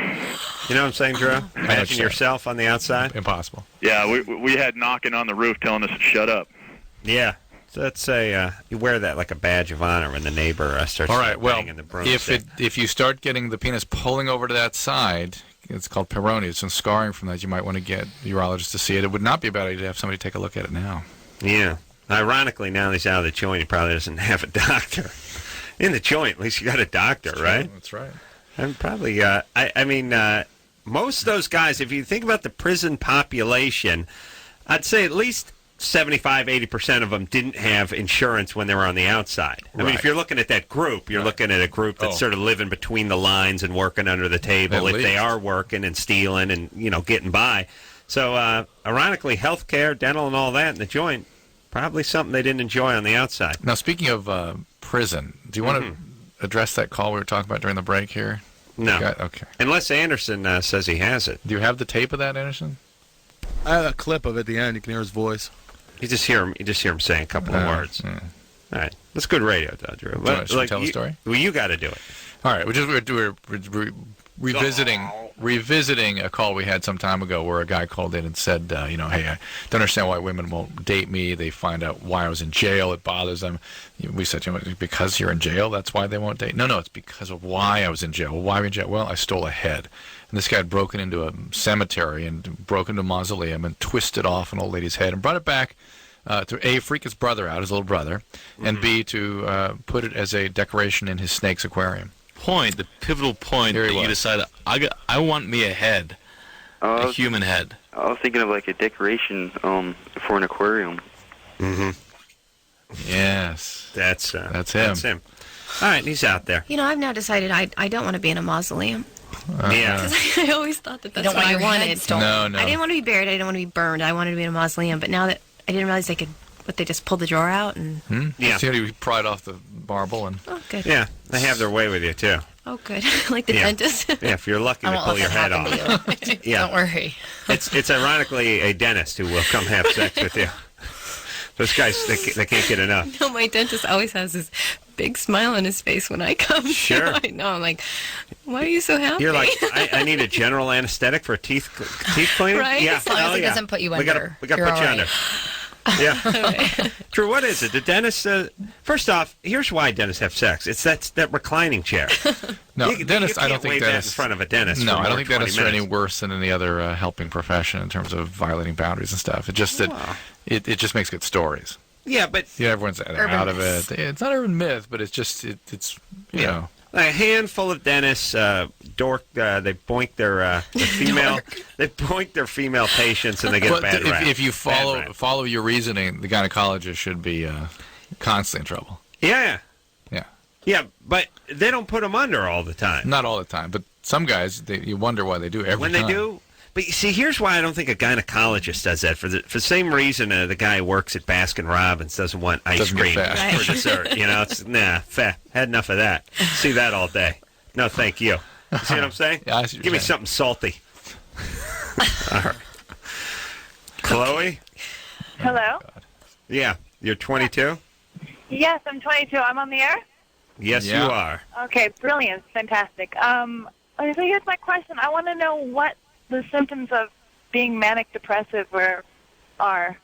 S3: know what I'm saying, Drew? Imagine yourself on the outside.
S6: Impossible.
S9: Yeah, we had knocking on the roof telling us to shut up.
S3: Yeah. So let's say you wear that like a badge of honor when the neighbor starts
S6: All right, well,
S3: banging the broomstick.
S6: if you start getting the penis pulling over to that side, it's called Peyronie. It's some scarring from that. You might want to get a urologist to see it. It would not be a bad idea to have somebody take a look at it now.
S3: Yeah. Ironically, now that he's out of the joint, he probably doesn't have a doctor. In the joint, at least you got a doctor, right?
S6: That's right.
S3: And probably, most of those guys, if you think about the prison population, I'd say at least 75-80% of them didn't have insurance when they were on the outside. I mean, if you're looking at that group, you're looking at a group that's sort of living between the lines and working under the table if they are working and stealing and, getting by. So, ironically, health care, dental, and all that in the joint, probably something they didn't enjoy on the outside.
S6: Now, speaking of prison, do you want to address that call we were talking about during the break here?
S3: No.
S6: Okay.
S3: Unless Anderson says he has it.
S6: Do you have the tape of that, Anderson?
S10: I have a clip of it at the end. You can hear his voice.
S3: You just hear him saying a couple of words.
S6: Yeah.
S3: All right. That's good radio, though, Drew.
S6: Should we tell the story?
S3: Well, you got to do it.
S6: All right. We're revisiting a call we had some time ago where a guy called in and said, hey, I don't understand why women won't date me. They find out why I was in jail. It bothers them. We said, because you're in jail, that's why they won't date. No, it's because of why I was in jail. Why were you in jail? Well, I stole a head. And this guy had broken into a cemetery and broken into a mausoleum and twisted off an old lady's head and brought it back to A, freak his brother out, his little brother, and B, to put it as a decoration in his snake's aquarium.
S11: The pivotal point that you decided, I want me a head, a human head.
S12: I was thinking of like a decoration for an aquarium.
S6: Yes.
S3: That's him.
S6: That's him.
S3: All right, he's out there.
S5: I've now decided I don't want to be in a mausoleum.
S3: Yeah.
S5: Because I always thought that's what I wanted.
S6: No.
S5: I didn't want to be buried. I didn't want to be burned. I wanted to be in a mausoleum. But now that I didn't realize they just pulled the drawer out and...
S3: Yeah.
S6: So you pried off the marble and...
S5: Oh, good.
S3: Yeah, they have their way with you, too.
S5: Oh, good. Like the dentist.
S3: Yeah, if you're lucky, they pull your head off.
S2: Yeah. Don't worry.
S3: It's ironically a dentist who will come have sex with you. Those guys, they can't get enough.
S5: No, my dentist always has his big smile on his face when I come.
S3: Sure.
S5: So I know. I'm like, why are you so happy?
S3: You're like, I need a general anesthetic for teeth cleaning?
S5: Right?
S3: Yeah.
S2: As long as it doesn't put you under.
S3: We got to put you under. Yeah. Drew, what is it? The dentist, first off, here's why dentists have sex. It's that reclining chair.
S6: No,
S3: dentists,
S6: I don't think
S3: dentists in front of a dentist.
S6: No,
S3: for
S6: I don't think dentists are
S3: minutes.
S6: any worse than any other helping profession in terms of violating boundaries and stuff. It's just that it just makes good stories.
S3: Yeah, but
S6: everyone's out of it. It's not urban myth, but it's just it's you know.
S3: A handful of dentists, they boink their female, they boink their female patients, and they get a bad rap.
S6: If you follow your reasoning, the gynecologist should be constantly in trouble.
S3: Yeah.
S6: Yeah.
S3: Yeah, but they don't put them under all the time.
S6: Not all the time, but some guys, you wonder why they do every time.
S3: When they do. But you see, here's why I don't think a gynecologist does that. For the same reason the guy who works at Baskin-Robbins doesn't want ice cream for dessert. You know, it's, had enough of that. See that all day. No, thank you. You see what I'm saying?
S6: Yeah, I see what
S3: Give me
S6: you're saying.
S3: something salty. All right. Chloe?
S13: Hello?
S3: Yeah, you're 22?
S13: Yes, I'm 22. I'm on the air?
S3: Yes, you are.
S13: Okay, brilliant. Fantastic. So here's my question. I want to know what the symptoms of being manic depressive are.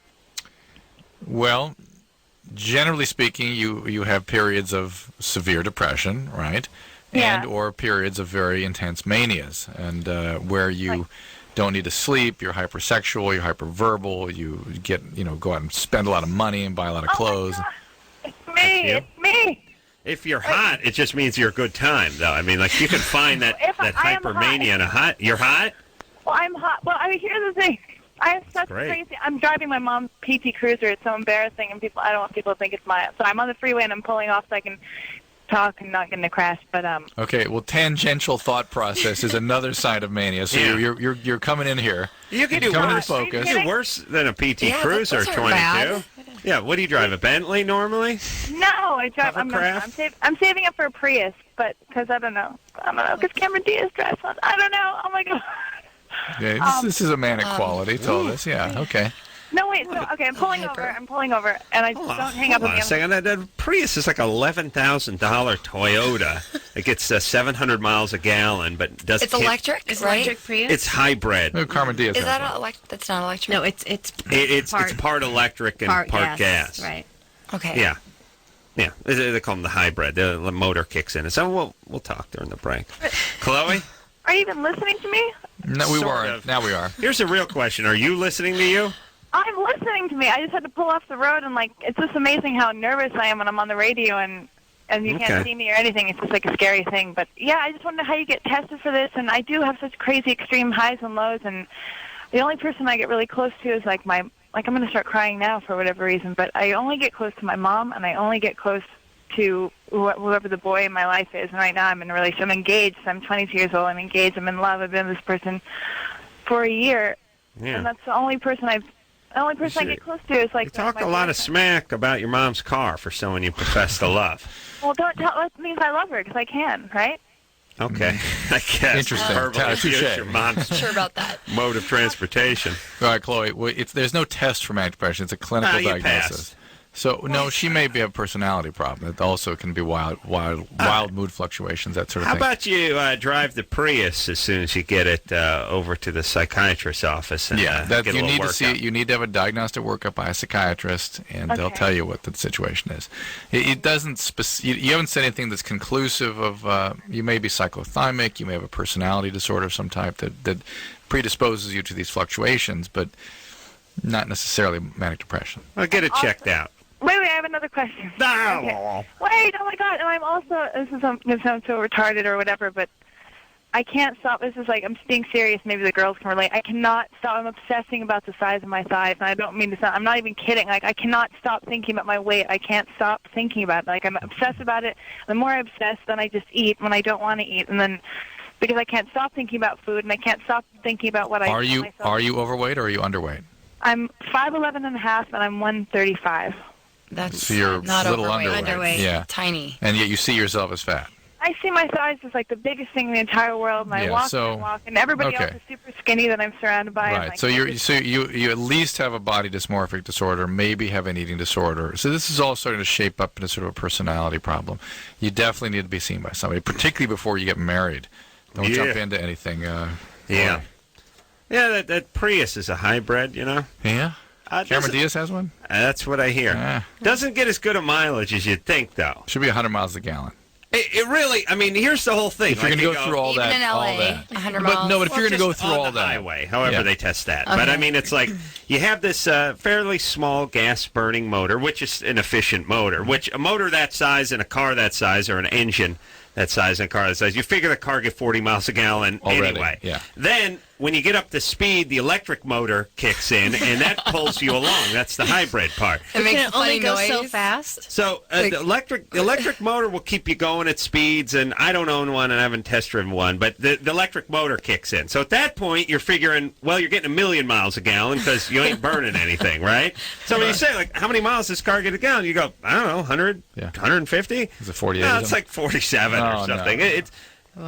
S6: Well, generally speaking, you have periods of severe depression, right?
S13: Yeah.
S6: And or periods of very intense manias, and where you don't need to sleep, you're hypersexual, you're hyperverbal, you get go out and spend a lot of money and buy a lot of clothes.
S13: It's me. It's me.
S3: If you're hot, it just means you're a good time, though. I mean, like you can find that hypermania in a hot. You're hot.
S13: Well, I'm hot. Well, I mean, here's the thing. I have such crazy. I'm driving my mom's PT Cruiser. It's so embarrassing, and I don't want people to think it's mine. So I'm on the freeway and I'm pulling off so I can talk and not getting a crash. But
S6: Okay, well, tangential thought process is another side of mania. So you're coming in here.
S3: You can do worse than a PT Cruiser.
S13: those aren't
S3: 22.
S13: bad.
S3: Yeah. What do you drive? A Bentley normally?
S13: no, I drive. I'm saving up for a Prius, but because I don't know. Because Cameron Diaz drives one. I don't know. Oh my god.
S6: Okay, this is a manic quality to all this. Yeah. Okay.
S13: No, wait. So, okay, I'm pulling over, and I just don't hang up
S3: Hold on a second. That Prius is like $11,000 Toyota. It gets 700 miles a gallon, but doesn't.
S2: It's electric,
S5: It's
S2: right?
S5: electric Prius?
S3: It's hybrid.
S6: Oh, Carmen Diaz.
S2: Is that electric? That's not electric.
S5: No, it's
S3: part electric and part gas.
S5: Right.
S2: Okay.
S3: Yeah. Yeah. They call them the hybrid. The motor kicks in. So we'll talk during the break. Chloe?
S13: Are you even listening to me?
S6: No, we weren't. Now we are.
S3: Here's a real question. Are you listening to you?
S13: I'm listening to me. I just had to pull off the road, and it's just amazing how nervous I am when I'm on the radio and you can't see me or anything. It's just like a scary thing. But yeah, I just wonder how you get tested for this. And I do have such crazy extreme highs and lows, and the only person I get really close to is I'm going to start crying now for whatever reason. But I only get close to my mom, and I only get close to whoever the boy in my life is. And right now I'm in a relationship. I'm engaged. I'm 22 years old. I'm engaged. I'm in love. I've been with this person for a year, and that's the only person I get close to is
S3: You talk a lot of smack about your mom's car for someone you profess to love.
S13: Well, don't tell. That means I love her because I can, right?
S3: Okay, I guess.
S6: Interesting.
S3: Touche. Your mom's
S2: sure about that.
S3: mode of transportation.
S6: All right, Chloe. Well, there's no test for manic depression. It's a clinical
S3: you
S6: diagnosis.
S3: passed.
S6: So no, she may be a personality problem. It also can be wild mood fluctuations, that sort of
S3: How
S6: thing.
S3: about you drive the Prius as soon as you get it over to the psychiatrist's office? And,
S6: that
S3: get a
S6: you
S3: little
S6: need to see.
S3: workup?
S6: You need to have a diagnostic workup by a psychiatrist, and they'll tell you what the situation is. It doesn't. You haven't said anything that's conclusive of. You may be cyclothymic. You may have a personality disorder of some type that predisposes you to these fluctuations, but not necessarily manic depression.
S3: I'll get it checked out.
S13: Wait, I have another question. Okay. Wait, oh my God, and I'm also, this sounds so retarded or whatever, but I can't stop. This is I'm being serious. Maybe the girls can relate. I cannot stop. I'm obsessing about the size of my thighs, and I don't mean to sound, I'm not even kidding. I cannot stop thinking about my weight. I can't stop thinking about it. I'm obsessed about it. The more I obsess, then I just eat when I don't want to eat, and then because I can't stop thinking about food, and I can't stop thinking about what I
S6: Are you overweight or are you underweight?
S13: I'm 5'11 and a half, and I'm 135.
S2: That's
S6: so you're
S2: not
S6: a little
S2: underweight.
S6: Yeah.
S2: Tiny.
S6: And yet you see yourself as fat.
S13: I see my thighs as like the biggest thing in the entire world, and I walk and walk, and everybody else is super skinny that I'm surrounded by.
S6: Right.
S13: Like,
S6: So you at least have a body dysmorphic disorder, maybe have an eating disorder. So this is all starting to shape up into sort of a personality problem. You definitely need to be seen by somebody, particularly before you get married. Don't jump into anything.
S3: Yeah, that Prius is a hybrid, you know?
S6: Yeah? Cameron Diaz has one?
S3: That's what I hear. Doesn't get as good a mileage as you'd think, though.
S6: Should be 100 miles a gallon.
S3: It really, I mean, here's the whole thing.
S6: If you're going to go through all that.
S2: Even in LA, 100 miles.
S6: No, but if you're going to go through all
S3: the
S6: that.
S3: highway, however they test that.
S2: Okay.
S3: But, I mean, it's like you have this fairly small gas-burning motor, which is an efficient motor, which a motor that size in a car that size or an engine that size in a car that size, you figure the car get 40 miles a gallon anyway.
S6: Yeah.
S3: Then, when you get up to speed, the electric motor kicks in, and that pulls you along. That's the hybrid part.
S5: It makes only go so fast.
S3: So the electric motor will keep you going at speeds, and I don't own one, and I haven't test-driven one, but the electric motor kicks in. So at that point, you're figuring, well, you're getting 1,000,000 miles a gallon because you ain't burning anything, right? So when you say, like, how many miles does this car get a gallon? You go, I don't know, 100, 150?
S6: Is it 48?
S3: No, it's like 47 or something.
S6: No.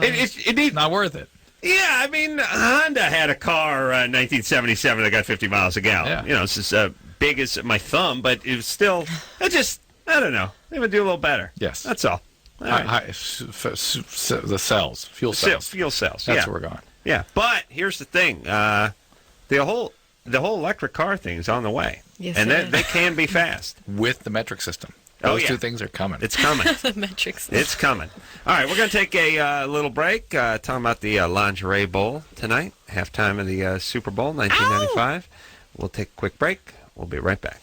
S3: It needs
S6: not worth it.
S3: Yeah, I mean, Honda had a car in 1977 that got 50 miles a gallon. Yeah. You know, it's as big as my thumb, but it was still, I don't know. They would do a little better.
S6: Yes.
S3: That's all.
S6: The cells, fuel cells.
S3: Fuel cells,
S6: That's where we're going.
S3: Yeah, but here's the thing. The whole electric car thing is on the way.
S5: Yes,
S3: and they can be fast.
S6: With the metric system. Those two things are coming.
S3: It's coming.
S5: The metric system.
S3: It's coming. All right, we're going to take a little break, talking about the Lingerie Bowl tonight, halftime of the Super Bowl 1995. We'll take a quick break. We'll be right back.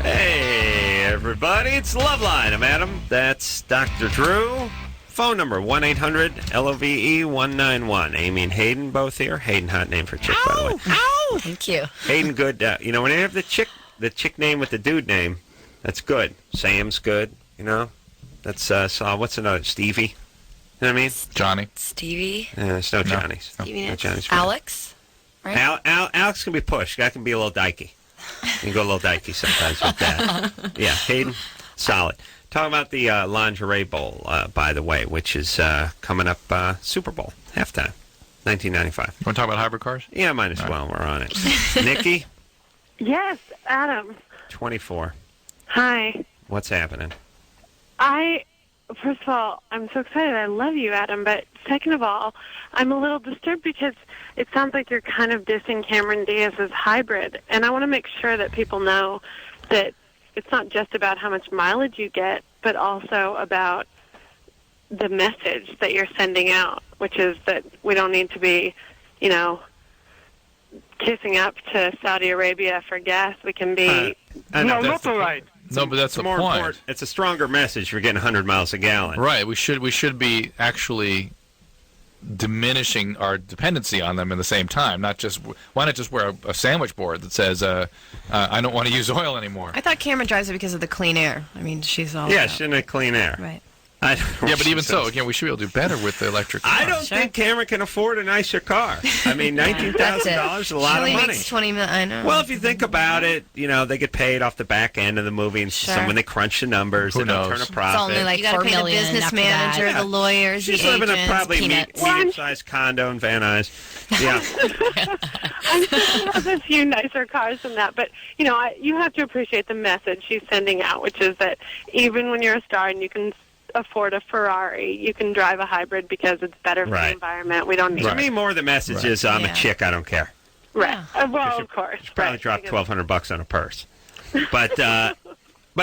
S3: Hey, everybody, it's Loveline. I'm Adam. That's Dr. Drew. Phone number, 1-800-LOVE-191. Amy and Hayden both here. Hayden, hot name for chick, by the way.
S2: Ow! Thank you.
S3: Hayden, good. You know, when you have the chick name with the dude name, that's good. Sam's good, you know. That's, what's another? Stevie. You know what I mean?
S6: Johnny.
S2: Stevie.
S3: There's no Johnny's.
S2: Stevie.
S3: No Johnny's.
S2: Alex. Right?
S3: Alex can be pushed. That can be a little dykey. You can go a little dykey sometimes with that. Yeah, Hayden, solid. Talking about the Lingerie Bowl, by the way, which is coming up Super Bowl, halftime, 1995.
S6: You want to talk about hybrid cars?
S3: Yeah, might as well. We're on it. Nikki?
S14: Yes, Adam.
S3: 24.
S14: Hi.
S3: What's happening?
S14: First of all, I'm so excited. I love you, Adam. But second of all, I'm a little disturbed because it sounds like you're kind of dissing Cameron Diaz's hybrid. And I want to make sure that people know that it's not just about how much mileage you get, but also about the message that you're sending out, which is that we don't need to be, you know, kissing up to Saudi Arabia for gas. We can be...
S3: No, that's right.
S6: No, but that's the
S3: more
S6: point.
S3: Important. It's a stronger message for getting 100 miles a gallon.
S6: Right. We should be actually diminishing our dependency on them at the same time. Why not just wear a sandwich board that says I don't want to use oil anymore?
S5: I thought Cameron drives it because of the clean air. I mean, she's all
S3: Yeah, she didn't clean air.
S5: Right.
S6: Yeah, but even so, again, we should be able to do better with the electric car.
S3: I don't think Cameron can afford a nicer car. I mean, $19,000 is a lot of money.
S5: Makes $20 million. I know.
S3: Well, if you think about it, you know, they get paid off the back end of the movie, and so when they crunch the numbers, they don't turn a profit.
S5: It's only like $4 million. The business manager, the lawyers,
S3: She's
S5: the
S3: living
S5: agents,
S3: in a probably
S5: peanuts.
S3: medium-sized condo in Van Nuys. Yeah.
S14: I'm sure she has a few nicer cars than that, but you know, you have to appreciate the message she's sending out, which is that even when you're a star and you can afford a Ferrari, you can drive a hybrid because it's better for the environment. We don't need.
S3: To me, more the message is I'm a chick. I don't care.
S14: Right. Well, of course.
S3: You probably drop $1,200 on a purse, but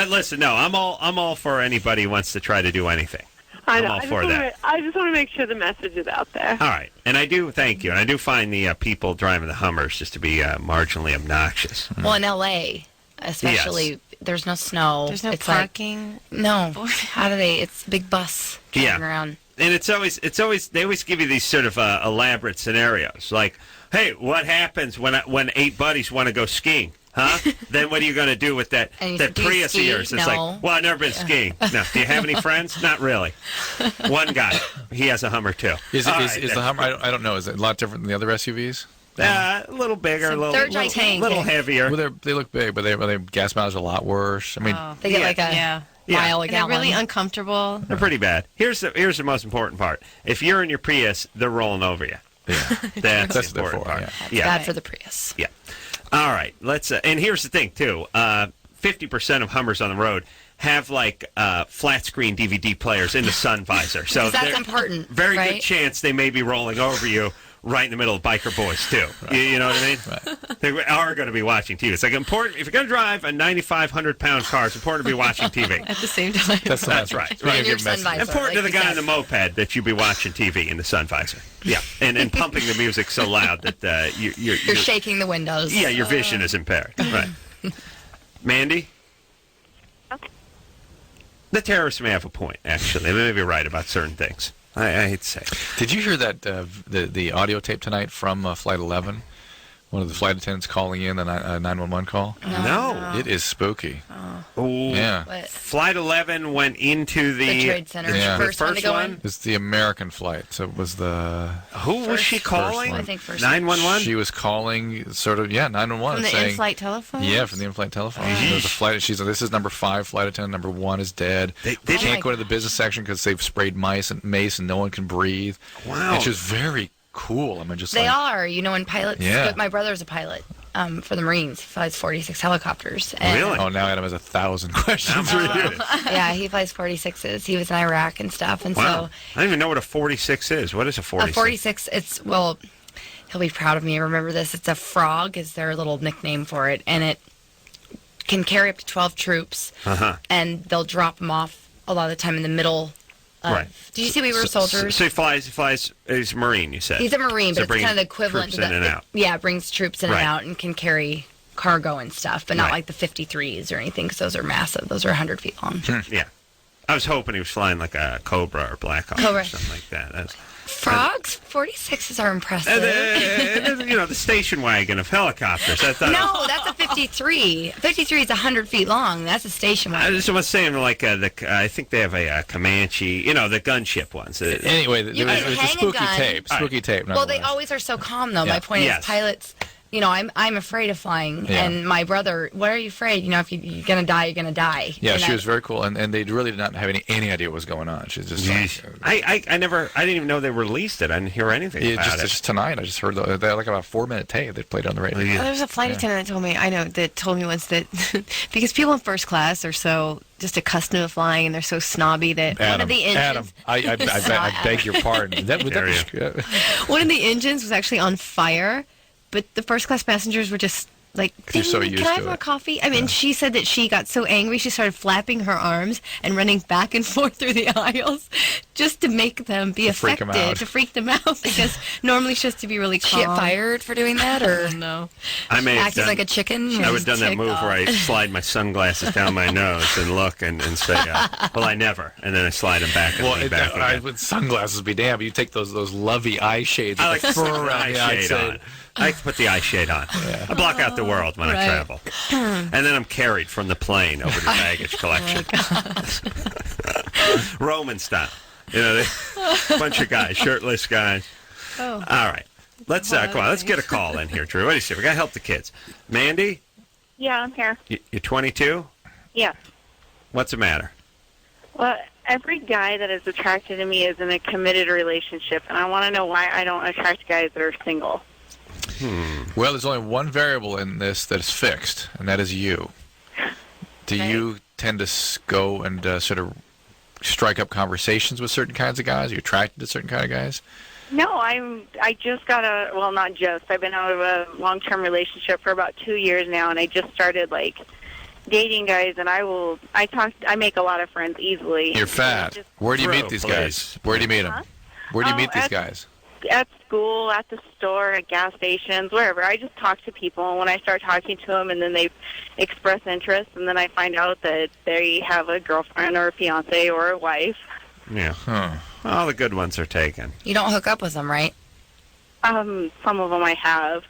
S3: listen, no, I'm all for anybody who wants to try to do anything.
S14: I know.
S3: I'm all for that.
S14: I just want to make sure the message is out there.
S3: All right, and I do thank you, and I do find the people driving the Hummers just to be marginally obnoxious.
S2: Well, in L.A., especially, there's no snow.
S5: There's no
S2: it's
S5: parking.
S2: Like, no. How do they? It's a big bus driving around.
S3: And it's always they always give you these sort of elaborate scenarios, like, hey, what happens when 8 buddies want to go skiing? Huh? Then what are you going to do with that Prius of yours? It's like, well, I've never been skiing. No. Do you have any friends? Not really. One guy. He has a Hummer, too.
S6: Is the Hummer, I don't know, is it a lot different than the other SUVs?
S3: A little bigger, a
S2: they're
S3: little
S2: gigantic.
S3: heavier.
S6: Well, they look big, but their gas mileage are a lot worse. I mean,
S2: They get like a mile a
S5: And they're
S2: gallon.
S5: really uncomfortable.
S3: They're pretty bad. Here's the most important part. If you're in your Prius, they're rolling over you.
S6: Yeah.
S3: That's the important part.
S2: That's bad for the Prius.
S3: Yeah. All right. Let's. And here's the thing too. 50% of Hummers on the road have like flat screen DVD players in the sun visor. So
S2: that's important.
S3: Very
S2: right?
S3: good chance they may be rolling over you right in the middle of Biker Boys too. You know what I mean?
S6: Right.
S3: They are going to be watching TV. It's like important if you're going to drive a 9,500-pound car. It's important to be watching TV
S5: At the same time.
S3: That's right.
S2: In your sun visor,
S3: Important to the
S2: like
S3: guy
S2: you
S3: on the moped that you be watching TV in the sun visor. Yeah, and pumping the music so loud that you're
S2: shaking the windows.
S3: Yeah, your vision is impaired. Right. Mandy? The terrorists may have a point, actually. They may be right about certain things. I hate to say it.
S6: Did you hear that the audio tape tonight from Flight 11? One of the flight attendants calling in the 911 call?
S3: No.
S6: It is spooky.
S3: Oh.
S6: Yeah.
S2: What?
S3: Flight 11 went into the
S2: Trade Center.
S6: Yeah.
S2: First one to go in?
S6: It's the American flight. So it was the...
S3: Who was she calling?
S2: I think first
S3: 911?
S6: She was calling 911.
S5: From the
S6: saying,
S5: in-flight telephone?
S6: Yeah, from the in-flight telephone. There was a flight. She's like, this is number 5 flight attendant. Number 1 is dead. They can't go into the business section because they've sprayed mace and no one can breathe.
S3: Wow.
S6: And she's very cool. I mean, just
S2: They
S6: like...
S2: are. You know, when pilots...
S6: Yeah.
S2: My brother's a pilot for the Marines. He flies 46 helicopters. And
S3: Really?
S6: Oh, now Adam has 1,000 questions for you.
S2: yeah, he flies 46s. He was in Iraq and stuff. And
S3: Wow.
S2: so...
S3: I don't even know what a 46 is. What is a 46?
S2: A 46, it's... Well, he'll be proud of me. Remember this. It's a frog is their little nickname for it. And it can carry up to 12 troops.
S3: Uh-huh.
S2: And they'll drop them off a lot of the time in the middle.
S3: Right.
S2: Did you see we were soldiers?
S3: So he flies. He's a Marine, you said.
S2: He's a Marine,
S3: So
S2: but it's kind of the equivalent
S3: troops
S2: to
S3: in and out.
S2: Yeah, brings troops in
S3: Right.
S2: and out and can carry cargo and stuff, but not
S3: Right.
S2: like the 53s or anything, because those are massive. Those are 100 feet long.
S3: Yeah. I was hoping he was flying like a Cobra or Black Hawk
S2: Cobra.
S3: or something like that.
S2: Frogs, 46s are impressive.
S3: The station wagon of helicopters. I thought.
S2: No, that's a 53. 53 is 100 feet long. That's a station
S3: I
S2: wagon.
S3: just was saying, like, I think they have a Comanche, the gunship ones.
S6: Anyway,
S2: You
S6: there
S2: can
S6: was a
S2: hang a
S6: spooky
S2: gun.
S6: tape. Spooky tape.
S2: Well, they always are so calm, though.
S6: Yeah.
S2: My point
S3: Yes.
S2: is, pilots, I'm afraid of flying.
S6: Yeah.
S2: And my brother, what are you afraid? If you're going to die, you're going to die.
S6: Yeah,
S2: And
S6: she was very cool, and they really did not have any idea what was going on. She's just like,
S3: I didn't even know they released it. I didn't hear anything about it.
S6: just tonight. I just heard they had like about a 4-minute tape they played on the radio.
S5: Well, there's a flight attendant that told me once that because people in first class are so just accustomed to flying and they're so snobby that one of the engines.
S6: Adam, I beg your pardon.
S5: One of the engines was actually on fire, but the first class passengers were just like,
S6: You're so
S5: "Ding,
S6: used
S5: can I
S6: to
S5: have more
S6: it."
S5: coffee?" I mean, she said that she got so angry she started flapping her arms and running back and forth through the aisles just to make them be
S6: freak 'em
S5: affected,
S6: out.
S5: to freak them out, because normally she has to be really calm.
S2: She get fired for doing that, or
S5: no?
S3: I may have
S2: Acting
S3: done,
S2: like a chicken.
S3: I would have done that move where I slide my sunglasses down my nose and look and say, well, I never. And then I slide them back and lean back again.
S6: With sunglasses be damned. You take those lovely eye shades.
S3: I
S6: with
S3: like
S6: the
S3: to put
S6: fur
S3: an
S6: around
S3: eye
S6: the eye
S3: shade
S6: shade.
S3: on. I like to put the eye shade on. I block out the world when I travel. And then I'm carried from the plane over to baggage collection. Roman style. A bunch of guys, shirtless guys.
S5: Oh.
S3: All right. Let's come on. Let's get a call in here, Drew. What do you say? We got to help the kids. Mandy,
S13: Yeah, I'm here.
S3: you're 22?
S13: Yeah.
S3: What's the matter?
S13: Well, every guy that is attracted to me is in a committed relationship, and I want to know why I don't attract guys that are single.
S6: Well, there's only one variable in this that is fixed, and that is you. Do you tend to go and sort of strike up conversations with certain kinds of guys? Are you attracted to certain kind of guys?
S13: No, I just got not just. I've been out of a long-term relationship for about 2 years now, and I just started dating guys, and I make a lot of friends easily.
S6: You're fat. Where do you meet these guys? Where do you meet them? Where do you meet these guys?
S13: At school, at the store, at gas stations, wherever. I just talk to people, and when I start talking to them, and then they express interest, and then I find out that they have a girlfriend or a fiance or a wife.
S3: Yeah. All the good ones are taken.
S2: You don't hook up with them, right?
S13: Some of them I have.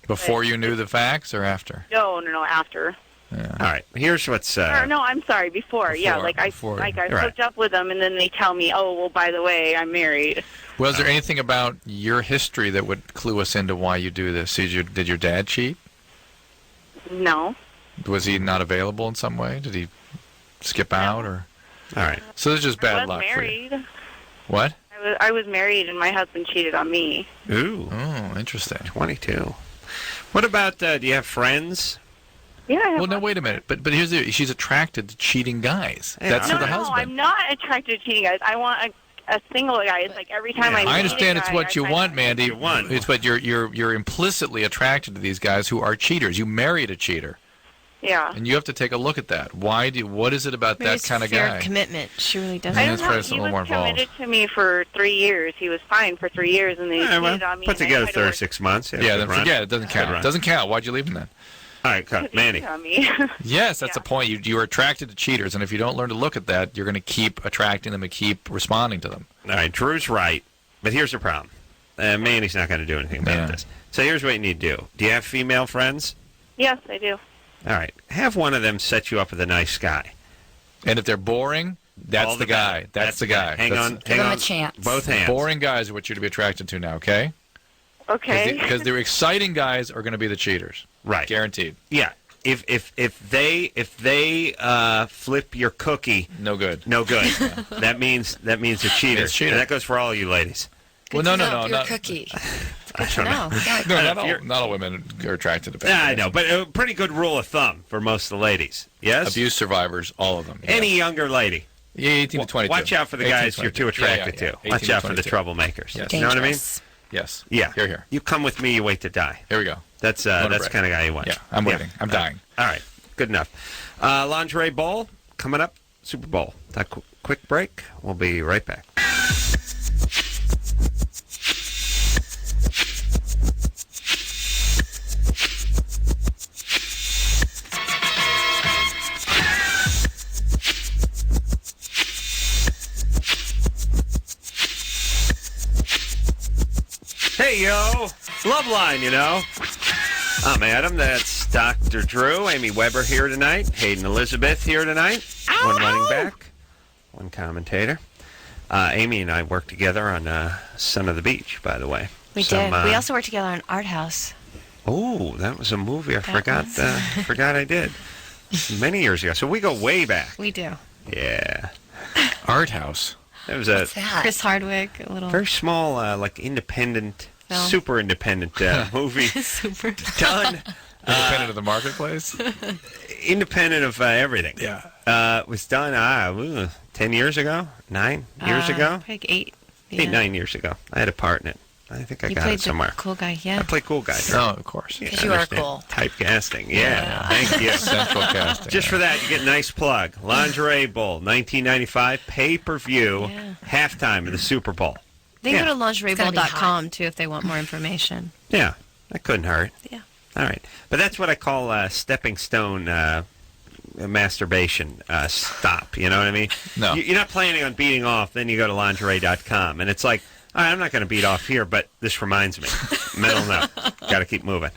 S6: Before you knew the facts or after?
S13: No, after.
S3: Yeah. All right. Here's what's.
S15: Or, no, I'm sorry. Before. Yeah, I hooked up with them, and then they tell me, oh, well, by the way, I'm married.
S6: Was there anything about your history that would clue us into why you do this? Did your dad cheat?
S15: No.
S6: Was he not available in some way? Did he skip out or? All right. So this is just bad luck for you.
S15: Married.
S6: What?
S15: I was married, and my husband cheated on me.
S3: Ooh.
S6: Oh, interesting.
S3: 22. What about? Do you have friends?
S15: Yeah. I have
S6: well, no, wait a minute. But here's she's attracted to cheating guys. That's
S15: no,
S6: for the
S15: no,
S6: husband.
S15: I'm not attracted to cheating guys. I want a single guy. It's like every time
S6: I understand it's what you want, Mandy. It's but you're implicitly attracted to these guys who are cheaters. You married a cheater.
S15: Yeah.
S6: And you have to take a look at that. What is it about that kind of guy?
S5: Commitment. She really doesn't.
S15: I don't know. He was committed to me for 3 years. He was fine for 3 years, and then he cheated on me.
S3: Put together 36 months.
S6: Yeah, then forget it. It doesn't count. It doesn't count. Why'd you leave him then?
S3: All right, Mandy.
S6: Yes, that's the point. You are attracted to cheaters, and if you don't learn to look at that, you're going to keep attracting them and keep responding to them.
S3: All right, Drew's right, but here's the problem. Mandy's not going to do anything about this. So here's what you need to do. Do you have female friends?
S15: Yes, I do.
S3: All right. Have one of them set you up with a nice guy.
S6: And if they're boring, that's the guy. That's the guy.
S3: Hang on.
S2: Give them a chance.
S3: Both hands.
S6: Boring guys are what you're to be attracted to now, okay?
S15: Okay.
S6: Because the exciting guys are going to be the cheaters.
S3: Right.
S6: Guaranteed.
S3: Yeah. If they flip your cookie,
S6: no good.
S3: No good. That means a cheater.
S6: It's cheater.
S3: And that goes for all you ladies.
S6: Well, no, not
S2: cookie.
S3: I don't know.
S6: Not all women are attracted to bad
S3: guys. I know, but a pretty good rule of thumb for most of the ladies. Yes?
S6: Abuse survivors, all of them.
S3: Any younger lady.
S6: Yeah, 18 to 22.
S3: Watch out for the guys you're too attracted to. Watch out for the
S6: 22.
S3: troublemakers.
S6: Yes.
S3: You know what I mean?
S6: Yes.
S3: Yeah.
S6: Here.
S3: You come with me, you wait to die.
S6: Here we go.
S3: That's the kind of guy you want.
S6: Yeah, I'm waiting. I'm dying.
S3: All right. Good enough. Lingerie Bowl coming up. Super Bowl. A quick break. We'll be right back. Hey, yo. Loveline, you know. I'm Adam. That's Dr. Drew. Amy Weber here tonight. Hayden Elizabeth here tonight. One running back. One commentator. Amy and I worked together on Son of the Beach, by the way.
S5: We did. We also worked together on Art House.
S3: Oh, that was a movie I forgot I did. Many years ago. So we go way back.
S5: We do.
S3: Yeah.
S6: Art House.
S3: It was
S5: What's that? Chris Hardwick, a little
S3: very small, like independent, super independent movie.
S5: Super
S3: done.
S6: Independent of the marketplace.
S3: Independent of everything.
S6: Yeah.
S3: It was done 10 years ago, 9 years ago.
S5: Like 8.
S3: 9 years ago. I had a part in it. I think I got it somewhere.
S5: Cool guy, yeah.
S3: I play cool guy.
S6: Oh, of course.
S5: Because you are cool.
S3: Typecasting, yeah. Thank you.
S6: Central casting.
S3: Just for that, you get a nice plug. Lingerie Bowl, 1995, pay-per-view, halftime of the Super Bowl.
S5: They go to lingeriebowl.com, too, if they want more information.
S3: Yeah, that couldn't hurt.
S5: Yeah.
S3: All right. But that's what I call stepping stone masturbation stop. You know what I mean?
S6: No.
S3: You're not planning on beating off, then you go to lingerie.com. And it's like, all right, I'm not going to beat off here, but this reminds me. Mental note. Got to keep moving.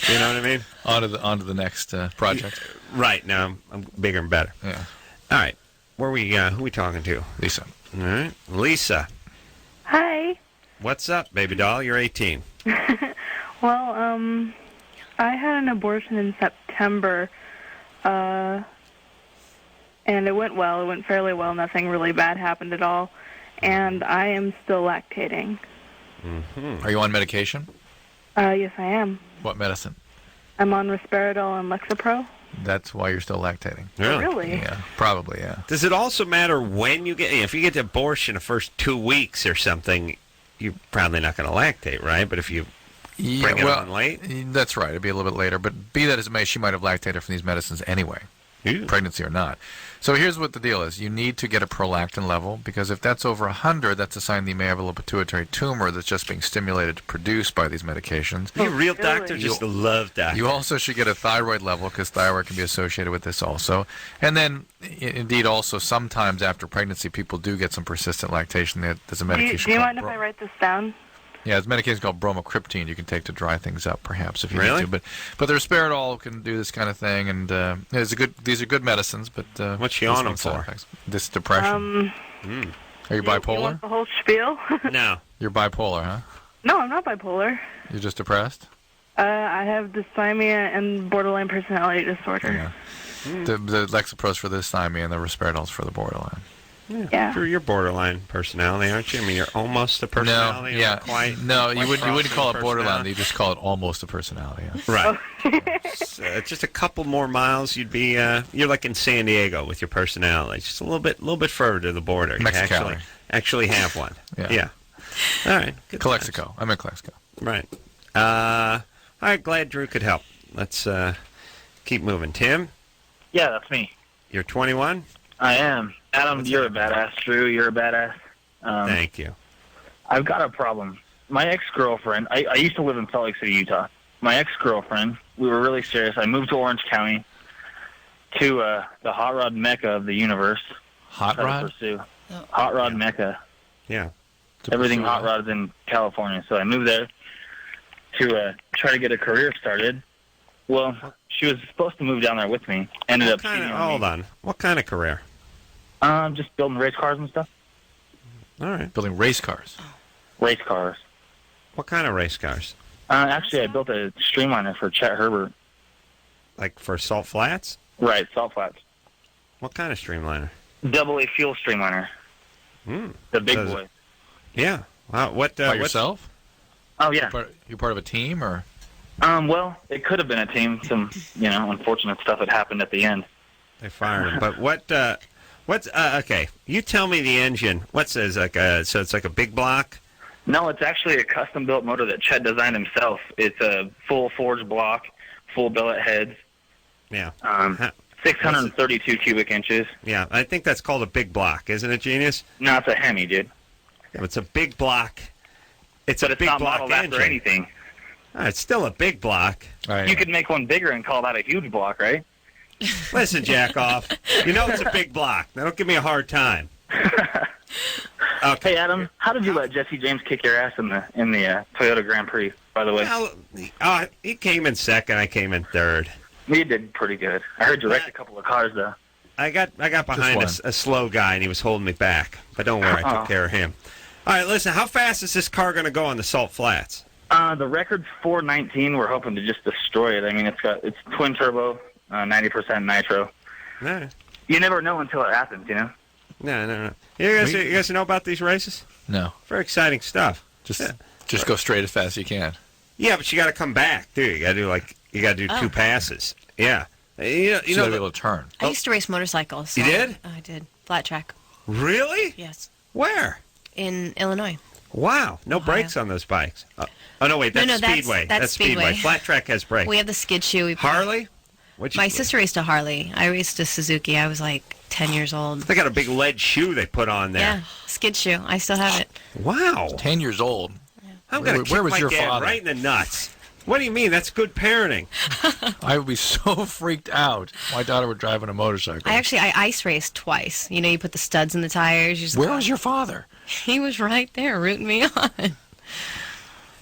S3: You know what I mean?
S6: On to the next project.
S3: Right. Now I'm bigger and better.
S6: Yeah.
S3: All right. Who are we talking to?
S6: Lisa.
S3: All right. Lisa.
S16: Hi.
S3: What's up, baby doll? You're 18.
S16: Well, I had an abortion in September, and it went well. It went fairly well. Nothing really bad happened at all. And I am still lactating.
S3: Mm-hmm.
S6: Are you on medication?
S16: Yes, I am.
S6: What medicine?
S16: I'm on Risperidol and Lexapro.
S6: That's why you're still lactating.
S16: Really?
S6: Yeah, probably, yeah.
S3: Does it also matter when you get... If you get the abortion the first 2 weeks or something, you're probably not going to lactate, right? But if you bring it on late?
S6: That's right. It'd be a little bit later. But be that as it may, she might have lactated from these medicines anyway, pregnancy or not. So here's what the deal is. You need to get a prolactin level, because if that's over 100, that's a sign that you may have a little pituitary tumor that's just being stimulated to produce by these medications.
S3: Are you a real doctor? Just a love doctor.
S6: You also should get a thyroid level, because thyroid can be associated with this also. And then, indeed, also sometimes after pregnancy, people do get some persistent lactation. There's a medication
S16: Do you mind if I write this down?
S6: Yeah, there's medication called bromocriptine you can take to dry things up, perhaps, if you
S3: Really?
S6: need to. But the risperidol can do this kind of thing, and these are good medicines. But
S3: what's she on them for?
S6: This depression. Are you bipolar?
S16: You want the whole spiel?
S3: No.
S6: You're bipolar, huh?
S16: No, I'm not bipolar.
S6: You're just depressed?
S16: I have dysthymia and borderline personality disorder.
S6: Yeah. The Lexapros for the dysthymia and the risperidol's for the borderline.
S16: Yeah.
S3: You're borderline personality, aren't you? I mean, you're almost a personality.
S6: No, yeah.
S3: Not quite.
S6: No, you
S3: quite
S6: wouldn't call it borderline.
S3: personality.
S6: You just call it almost a personality. Yeah.
S3: Right. Just a couple more miles, you'd be. You're like in San Diego with your personality. Just a little bit further to the border. You
S6: Mexicali.
S3: actually have one.
S6: Yeah.
S3: All right. Good
S6: Calexico. I'm in Calexico.
S3: Right. All right. Glad Drew could help. Let's keep moving. Tim,
S17: Yeah, that's me.
S3: you're 21.
S17: I am. Adam, you're a badass. Drew, you're a badass.
S3: Thank you.
S17: I've got a problem. My ex-girlfriend, I used to live in Salt Lake City, Utah. My ex-girlfriend, we were really serious. I moved to Orange County to the hot rod mecca of the universe.
S6: Hot rod?
S17: Pursue. Hot rod mecca.
S3: Yeah.
S17: Everything hot rods in California. So I moved there to try to get a career started. Well, she was supposed to move down there with me. Ended up cheating on me.
S3: Hold on. What kind of career?
S17: Just building race cars and stuff.
S3: All right.
S6: Building race cars.
S17: Race cars.
S3: What kind of race cars?
S17: Actually, I built a streamliner for Chet Herbert.
S3: Like for Salt Flats?
S17: Right, Salt Flats.
S3: What kind of streamliner?
S17: Double A fuel streamliner. The big boy.
S3: Yeah. Wow. What?
S6: By yourself?
S17: Oh, yeah.
S6: You're part of a team, or?
S17: Well, it could have been a team. Some, unfortunate stuff had happened at the end.
S3: They fired him. But what's okay? You tell me the engine. What's this? So it's like a big block?
S17: No, it's actually a custom-built motor that Chet designed himself. It's a full forged block, full billet heads.
S3: Yeah.
S17: 632 cubic inches.
S3: Yeah, I think that's called a big block, isn't it, Genius?
S17: No, it's a Hemi, dude.
S3: Yeah, it's a big block. It's
S17: but
S3: a
S17: it's
S3: big
S17: not
S3: block
S17: modeled
S3: engine.
S17: after anything.
S3: It's still a big block.
S17: You could make one bigger and call that a huge block, right?
S3: Listen, jack off. You know it's a big block. Now don't give me a hard time. Okay.
S17: Hey, Adam, how did you let Jesse James kick your ass in the Toyota Grand Prix, by the way?
S3: Well, he came in second. I came in third.
S17: You did pretty good. I heard you wrecked a couple of cars, though.
S3: I got behind a slow guy, and he was holding me back. But don't worry, I took care of him. All right, listen, how fast is this car going to go on the Salt Flats?
S17: The record's 419. We're hoping to just destroy it. I mean, it's twin turbo, 90% nitro.
S3: No.
S17: You never know until it happens,
S3: No. You guys know about these races?
S6: No.
S3: Very exciting stuff.
S6: Just go straight as fast as you can.
S3: Yeah, but you got to come back, too. You got to do two passes. Yeah. You
S6: So you'll be able to turn.
S5: I used to race motorcycles. So
S3: You did?
S5: I did. Flat track.
S3: Really?
S5: Yes.
S3: Where?
S5: In Illinois.
S3: Wow. No brakes on those bikes. Oh, no, wait. That's Speedway.
S5: That's Speedway.
S3: Flat track has brakes.
S5: We have the skid shoe.
S3: Harley?
S5: My sister raced a Harley. I raced a Suzuki. I was like 10 years old.
S3: They got a big lead shoe they put on there.
S5: Yeah, skid shoe. I still have it.
S3: Wow.
S6: 10 years old.
S3: I'm going to
S6: Where
S3: kick
S6: was
S3: my
S6: your
S3: dad
S6: father?
S3: right in the nuts. What do you mean? That's good parenting.
S6: I would be so freaked out. My daughter would drive on a motorcycle.
S5: I ice raced twice. You put the studs in the tires.
S6: Where was your father?
S5: He was right there rooting me on.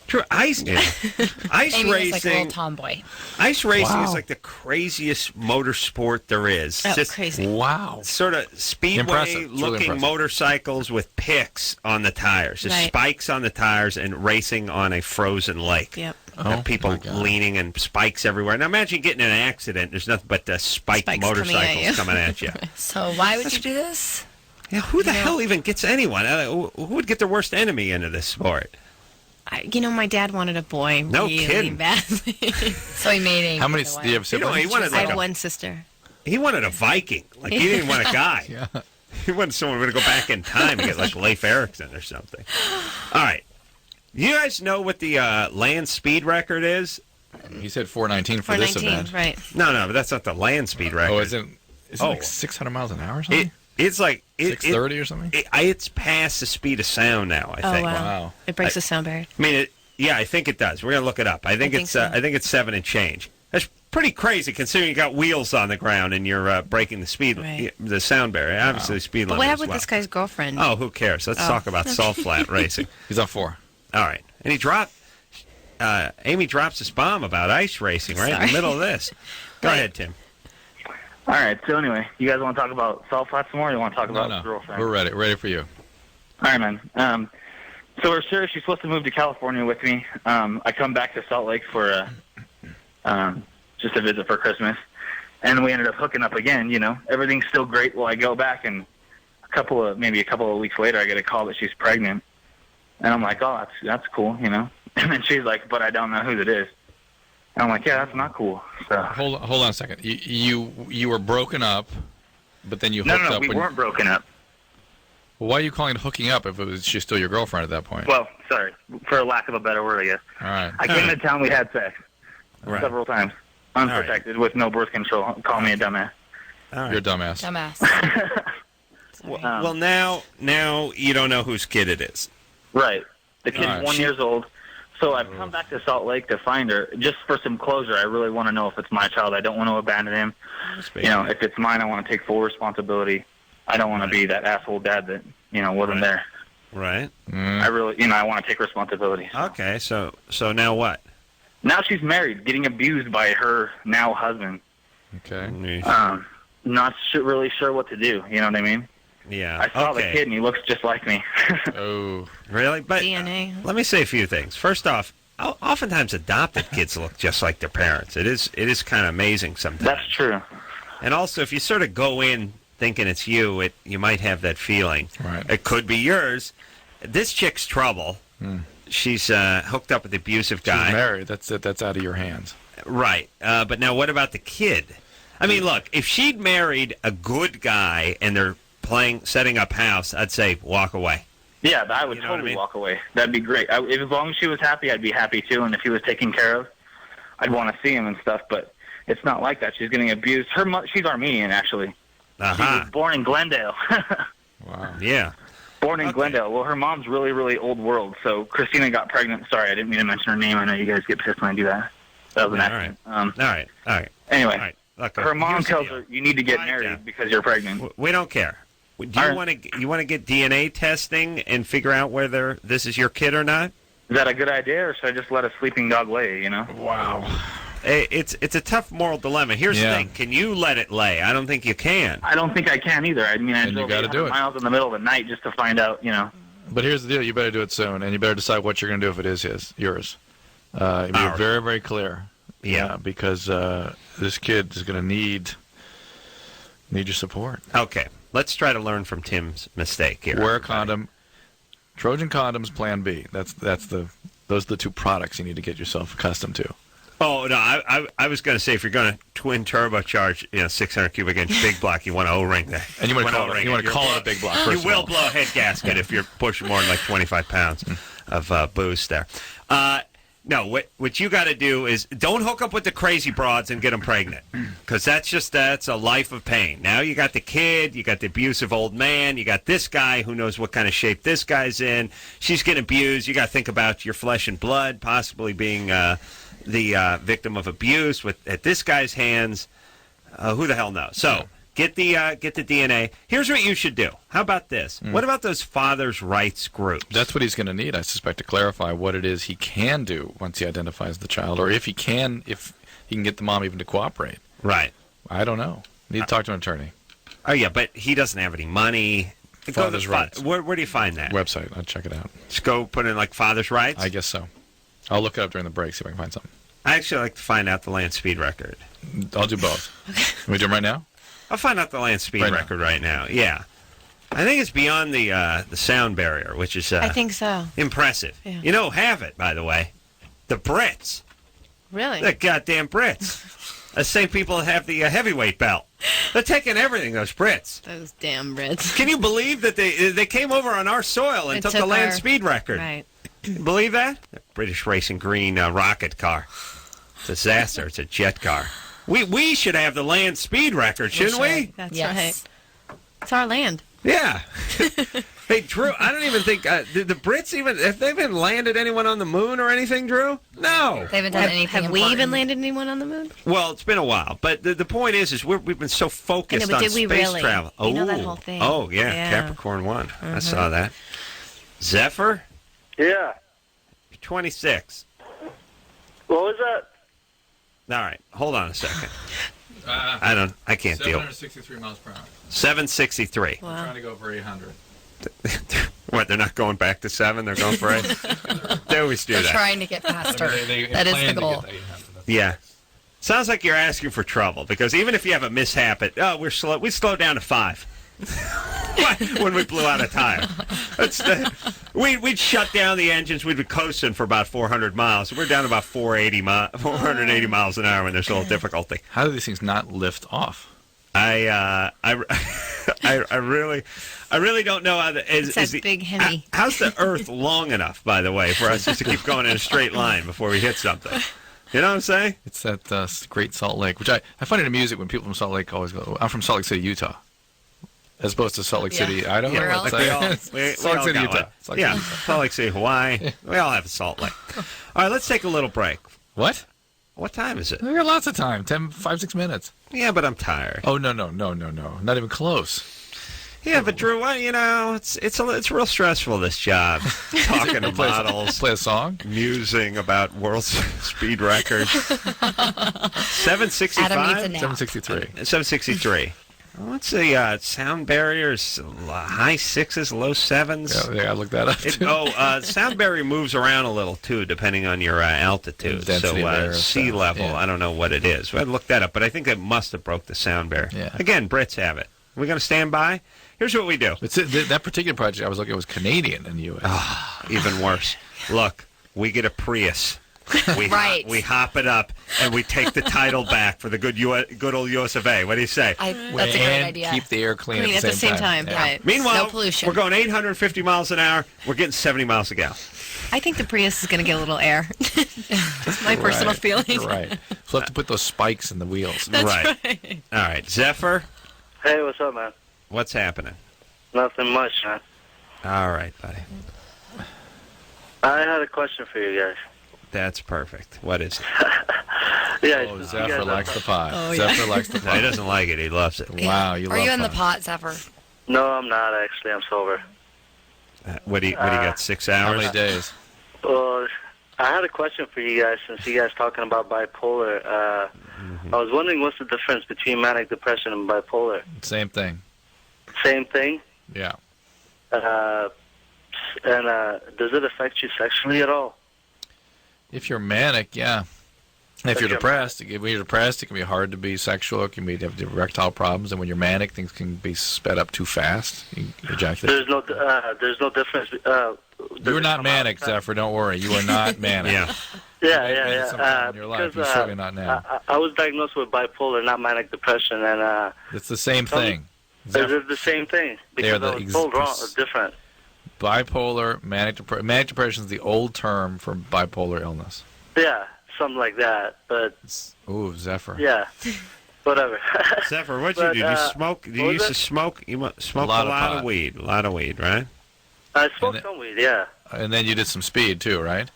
S3: True. Ice
S2: Amy
S3: racing.
S2: was like a little tomboy.
S3: Ice racing is like the craziest motorsport there is.
S2: Oh,
S3: Just
S2: crazy.
S6: Wow.
S3: Sort of speedway-looking motorcycles with picks on the tires. Just
S5: Right.
S3: spikes on the tires and racing on a frozen lake.
S5: Yep.
S3: Have people leaning and spikes everywhere. Now imagine getting in an accident. There's nothing but spiked
S2: Spikes
S3: motorcycles coming at you.
S2: So why would you do this?
S3: Yeah, who the hell even gets anyone? Who would get their worst enemy into this sport?
S5: My dad wanted a boy
S3: No
S5: really
S3: kidding.
S5: badly.
S2: So he made Amy.
S6: How many? Do you have siblings?
S3: He wanted
S5: I
S3: like
S5: have one sister.
S3: He wanted a Viking. Like he didn't want a guy.
S6: Yeah.
S3: He wanted someone who would go back in time and get like Leif Erikson or something. All right. You guys know what the land speed record is?
S6: He said 419 for this event.
S5: Right.
S3: No, but that's not the land speed record.
S6: Oh, is it like 600 miles an hour or something?
S3: It's like
S6: 630 or something?
S3: It's past the speed of sound now, I think.
S5: Wow. It breaks the sound barrier.
S3: I mean, I think it does. We're gonna look it up. I think it's 7 and change. That's pretty crazy considering you got wheels on the ground and you're breaking the speed, the sound barrier. Obviously, the speed limit.
S5: But what happened
S3: as
S5: with
S3: well.
S5: this guy's girlfriend?
S3: Oh, who cares? Let's talk about Salt Flat racing.
S6: He's on 4.
S3: All right. And Amy drops this bomb about ice racing right in the middle of this. Go ahead, Tim.
S17: All right. So anyway, you guys want to talk about salt flats some more? Or you want to talk about girlfriend?
S6: We're ready. Ready for you.
S17: All right, man. So we're serious. She's supposed to move to California with me. I come back to Salt Lake for just a visit for Christmas, and we ended up hooking up again. You know, everything's still great. Well, I go back, and maybe a couple of weeks later, I get a call that she's pregnant, and I'm like, oh, that's cool, you know. And then she's like, but I don't know who it is. And I'm like, yeah, that's not cool. So
S6: hold on a second. You were broken up, but then you hooked up.
S17: No, we weren't broken up.
S6: Well, why are you calling it hooking up if she's still your girlfriend at that point?
S17: Well, sorry, for lack of a better word, I guess.
S6: All right.
S17: I came to town. We had sex several times, unprotected, with no birth control. Call me a dumbass.
S3: All right.
S6: You're a dumbass.
S3: Well, now you don't know whose kid it is.
S17: Right. The kid's 1 year old. So I've come back to Salt Lake to find her just for some closure. I really want to know if it's my child. I don't want to abandon him. You know, if it's mine, I want to take full responsibility. I don't want to be that asshole dad that, wasn't there.
S3: Right.
S17: I really, I want to take responsibility. So.
S3: Okay, so now what?
S17: Now she's married, getting abused by her now husband.
S6: Okay.
S17: Not really sure what to do. You know what I mean?
S3: Yeah.
S17: I saw the kid, and he looks just like me.
S3: Oh, really? But
S5: DNA.
S3: Let me say a few things. First off, oftentimes adopted kids look just like their parents. It is kind of amazing sometimes.
S17: That's true.
S3: And also, if you sort of go in thinking it's you, you might have that feeling.
S6: Right.
S3: It could be yours. This chick's trouble. She's hooked up with an abusive guy.
S6: She's married. That's it. That's out of your hands.
S3: Right. But now what about the kid? I mean, look, if she'd married a good guy and they're setting up house, I'd say walk away.
S17: Yeah, I would totally walk away. That'd be great. As long as she was happy, I'd be happy too. And if he was taken care of, I'd want to see him and stuff. But it's not like that. She's getting abused. She's Armenian, actually. She was born in Glendale.
S6: Wow.
S3: Yeah.
S17: Born in Glendale. Well, her mom's really, really old world. So Christina got pregnant. Sorry, I didn't mean to mention her name. I know you guys get pissed when I do that. That was an accident.
S3: All right.
S17: Anyway,
S3: All right. Look,
S17: her mom tells her, you need to get married because you're pregnant.
S3: We don't care. Do you want to get DNA testing and figure out whether this is your kid or not?
S17: Is that a good idea, or should I just let a sleeping dog lay,
S6: Wow.
S3: It's a tough moral dilemma. Here's the thing. Can you let it lay? I don't think you can.
S17: I don't think I can either. I mean, I drove 800 miles in the middle of the night just to find out,
S6: But here's the deal. You better do it soon, and you better decide what you're going to do if it is yours. Be very, very clear.
S3: Yeah.
S6: Because this kid is going to need your support.
S3: Okay. Let's try to learn from Tim's mistake here.
S6: Wear a condom. Trojan condoms, Plan B. Those are the two products you need to get yourself accustomed to.
S3: Oh, no, I was going to say, if you're going to twin turbocharge, 600 cubic inch big block, you want to O-ring that.
S6: And you want to call it a big block.
S3: You will blow a head gasket if you're pushing more than like 25 pounds of boost there. No, what you got to do is don't hook up with the crazy broads and get them pregnant, because that's a life of pain. Now you got the kid, you got the abusive old man, you got this guy who knows what kind of shape this guy's in. She's getting abused. You got to think about your flesh and blood possibly being the victim of abuse at this guy's hands. Who the hell knows? So get the DNA. Here's what you should do. How about this? What about those fathers' rights groups?
S6: That's what he's going to need, I suspect, to clarify what it is he can do once he identifies the child, or if he can get the mom even to cooperate.
S3: Right.
S6: I don't know. Need to talk to an attorney.
S3: Oh yeah, but he doesn't have any money.
S6: Father's rights.
S3: Where do you find that?
S6: Website. I'll check it out.
S3: Just go put in like father's rights?
S6: I guess so. I'll look it up during the break, see if I can find something.
S3: I actually like to find out the land speed record.
S6: I'll do both. Can we do them right now?
S3: I'll find out the land speed record right now. Yeah. I think it's beyond the sound barrier, which is
S5: I think so.
S3: Impressive.
S5: Yeah.
S3: Have it, by the way. The Brits.
S5: Really?
S3: The goddamn Brits. The same people that have the heavyweight belt. They're taking everything, those Brits.
S5: Those damn Brits.
S3: Can you believe that they came over on our soil and took the land speed record?
S5: Right.
S3: Believe that? The British Racing Green rocket car. Disaster. It's a jet car. We should have the land speed record, shouldn't we?
S5: That's right. It's our land.
S3: Yeah. Hey, Drew, I don't even think did the Brits have they even landed anyone on the moon or anything, Drew? No.
S5: They haven't done anything. Have we even landed anyone on the moon?
S3: Well, it's been a while, but the point is we've been so focused on space travel.
S5: You know that whole thing.
S3: Oh, yeah. Capricorn 1. I saw that. Zephyr?
S18: Yeah.
S3: You're 26.
S18: What was that?
S3: All right, hold on a second. I can't deal.
S6: 763 miles per hour.
S3: 763.
S6: Wow. I'm trying to go for 800.
S3: What, they're not going back to 7? They're going for 8? They always do
S2: They're
S3: that.
S2: trying to get faster. That is the goal.
S3: Yeah. Sounds like you're asking for trouble, because even if you have a mishap we slowed down to 5 when we blew out a tire. We'd shut down the engines. We'd be coasting for about 400 miles. We're down to about 480 miles an hour when there's a little difficulty.
S6: How do these things not lift off?
S3: I really don't know how
S5: big Hemi.
S3: How's the Earth long enough, by the way, for us just to keep going in a straight line before we hit something? You know what I'm saying?
S6: It's that Great Salt Lake, which I find it amusing when people from Salt Lake always go, I'm from Salt Lake City, Utah. As opposed to Salt Lake City, Idaho.
S3: Yeah, Salt Lake City, Utah. Salt Lake City, Hawaii. We all have a Salt Lake. All right, let's take a little break.
S6: What?
S3: What time is it?
S6: We got lots of time. 5-6 minutes.
S3: Yeah, but I'm tired.
S6: Oh, no. Not even close.
S3: Yeah, but Drew, it's real stressful, this job. Talking to models.
S6: Play a song?
S3: Musing about world speed records. 765?
S2: Adam needs a nap.
S6: 763.
S3: 763. What's the sound barriers? High 6s, low 7s?
S6: Yeah, I looked that up, too.
S3: Sound barrier moves around a little, too, depending on your altitude. So sea level, I don't know what it is. I'd look that up, but I think it must have broke the sound barrier.
S6: Yeah.
S3: Again, Brits have it. Are we going to stand by? Here's what we do.
S6: That particular project I was looking at was Canadian in the U.S.
S3: Oh, even worse. Look, we get a Prius. We hop it up, and we take the title back for the good old US of A. What do you say?
S2: That's a great idea.
S6: Keep the air clean
S5: at the same time.
S2: Yeah. Right.
S3: Meanwhile,
S2: no pollution.
S3: We're going 850 miles an hour. We're getting 70 miles a gallon.
S5: I think the Prius is going to get a little air. That's my personal feeling.
S6: You're right. So we'll have to put those spikes in the wheels.
S5: That's right.
S3: All right. Zephyr?
S18: Hey, what's up, man?
S3: What's happening?
S18: Nothing much, man.
S3: All right, buddy.
S18: I had a question for you guys.
S3: That's perfect. What is it?
S6: Zephyr likes the pie.
S2: Oh,
S6: Zephyr likes the pie.
S3: No, he doesn't like it. He loves it.
S6: Wow, you love
S2: Are you in
S6: pie.
S2: the pot, Zephyr?
S18: No, I'm not, actually. I'm sober.
S3: What do you got, 6 hours?
S6: How many days?
S18: Well, I had a question for you guys, since you guys talking about bipolar. I was wondering, what's the difference between manic depression and bipolar?
S6: Same thing.
S18: Same thing?
S6: Yeah.
S18: And does it affect you sexually at all?
S6: If you're manic, yeah. If you're depressed, it can be hard to be sexual. It can be have erectile problems, and when you're manic, things can be sped up too fast. You ejaculate.
S18: There's no difference.
S6: You're not manic, Zephyr. Don't worry. You are not manic.
S18: Yeah.
S6: In your life, you're certainly not now.
S18: I was diagnosed with bipolar, not manic depression, and
S6: it's the same thing.
S18: Is it the same thing? Because I was told wrong, different.
S6: Bipolar, manic depression is the old term for bipolar illness.
S18: Yeah, something like that. But
S6: ooh, Zephyr.
S18: Yeah, whatever.
S3: Zephyr, what you do? You smoke? You used to smoke? You smoked a lot of weed. A lot of weed, right?
S18: I smoked some weed, yeah.
S6: And then you did some speed too, right?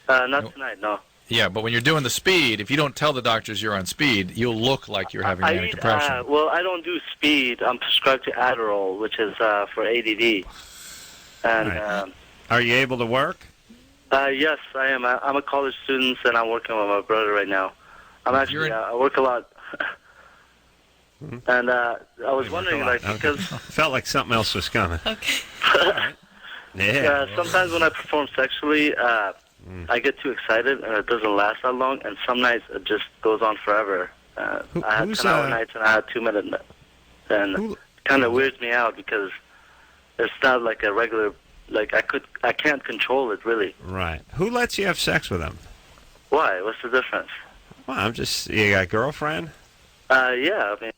S18: Not tonight, no.
S6: Yeah, but when you're doing the speed, if you don't tell the doctors you're on speed, you'll look like you're having manic depression.
S18: Well, I don't do speed. I'm prescribed to Adderall, which is for ADD. And
S3: are you able to work?
S18: Yes, I am. I'm a college student, and I'm working with my brother right now. I work a lot. And I was wondering, because
S3: felt like something else was coming.
S2: Okay.
S3: Yeah.
S18: Sometimes when I perform sexually, I get too excited, and it doesn't last that long. And some nights it just goes on forever. I had 10-hour nights, and I had 2-minute nights, and it kind of weirds me out because it's not like a regular. I can't control it really.
S3: Right. Who lets you have sex with them?
S18: Why? What's the difference?
S3: Well, you got a girlfriend?
S18: Yeah. I mean,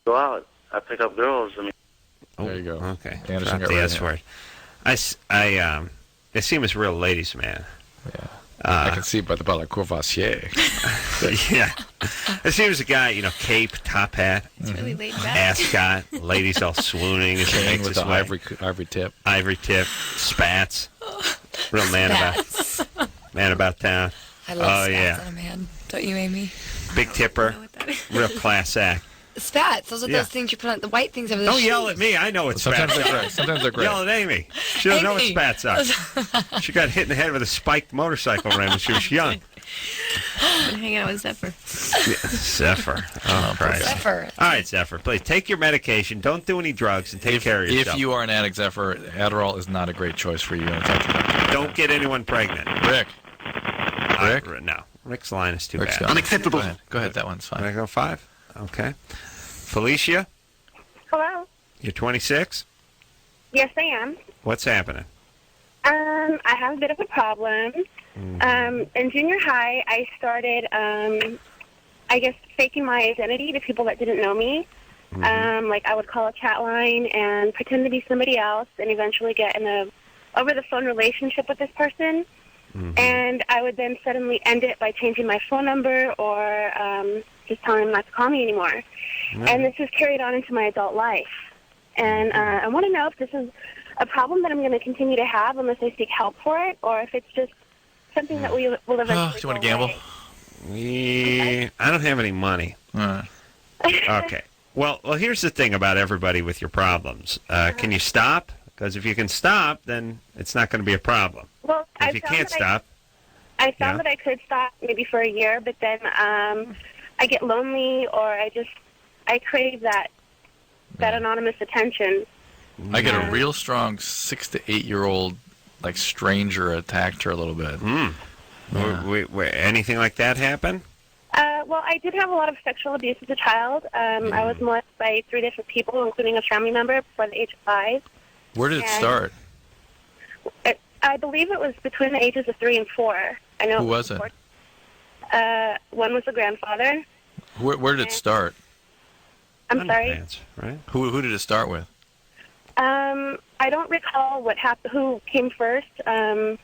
S18: go out. I pick up girls. I mean.
S6: There you go.
S3: Okay.
S6: Anderson got
S3: the S word. I see him as a real ladies' man.
S6: Yeah. I can see by the Courvoisier.
S3: Yeah. I see him as a guy, cape, top hat.
S5: It's really laid back.
S3: Ascot, ladies all swooning as he makes
S6: with
S3: his
S6: the
S3: way.
S6: ivory tip.
S3: Ivory tip, spats. Real man about town.
S2: I love spats on a man. Don't you, Amy?
S3: Big tipper. Real class act.
S2: spats. Those are those things you put on the white things over the
S3: Don't
S2: shoes.
S3: yell at me. I know what
S6: Sometimes
S3: spats
S6: they're
S3: are.
S6: great. Sometimes they're great.
S3: Yell at Amy. She doesn't know what spats are. She got hit in the head with a spiked motorcycle rim when she was young.
S5: I've been hanging out with Zephyr.
S3: Yeah, Zephyr. Oh, Christ.
S2: Zephyr.
S3: All right, Zephyr, please take your medication. Don't do any drugs and take care of yourself.
S6: If you are an addict, Zephyr, Adderall is not a great choice for you.
S3: Don't get anyone pregnant.
S6: Rick?
S3: No. Rick's line is too
S6: Rick's
S3: bad.
S6: gone. Unacceptable. Go ahead. That one's fine.
S3: Can I go 5? Okay. Felicia,
S19: Hello.
S3: you're 26.
S19: Yes, I am.
S3: What's happening?
S19: I have a bit of a problem. In junior high, I started, I guess, faking my identity to people that didn't know me. Like I would call a chat line and pretend to be somebody else, and eventually get in a over-the-phone relationship with this person. And I would then suddenly end it by changing my phone number or just telling them not to call me anymore. And this has carried on into my adult life. And I want to know if this is a problem that I'm going to continue to have unless I seek help for it, or if it's just something that we will eventually
S6: do you want to gamble?
S3: I don't have any money. Okay. Well, here's the thing about everybody with your problems. Can you stop? Because if you can stop, then it's not going to be a problem.
S19: Well,
S3: if you can't stop,
S19: I found that I could stop maybe for a year, but then I get lonely, or I crave that anonymous attention.
S6: I get a real strong 6 to 8 year old like stranger attacked her a little bit.
S3: Anything like that happen?
S19: Well, I did have a lot of sexual abuse as a child. I was molested by 3 different people, including a family member, before the age of 5.
S6: Where did it start?
S19: I believe it was between the ages of 3 and 4. I know.
S6: Who was it?
S19: One was the grandfather.
S6: Where did it start?
S19: I'm sorry.
S3: Right.
S6: Who did it start with?
S19: I don't recall what happened. Who came first? But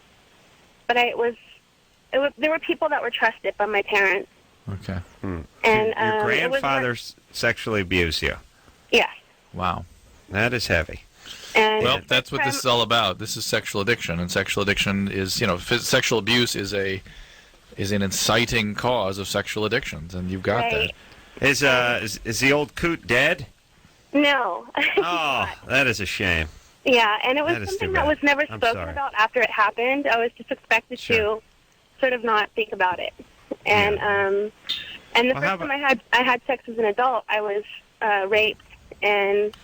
S19: there were people that were trusted by my parents.
S6: Okay.
S19: And
S3: your grandfather sexually abused you.
S19: Yes.
S6: Wow.
S3: That is heavy.
S19: And
S6: well, that's what this is all about. This is sexual addiction, and sexual addiction is, sexual abuse is an inciting cause of sexual addictions, and you've got that.
S3: Is the old coot dead?
S19: No.
S3: Oh, that is a shame.
S19: Yeah, and it was something that was never spoken about after it happened. I was just expected to sort of not think about it. And and the first time I had sex as an adult, I was raped, and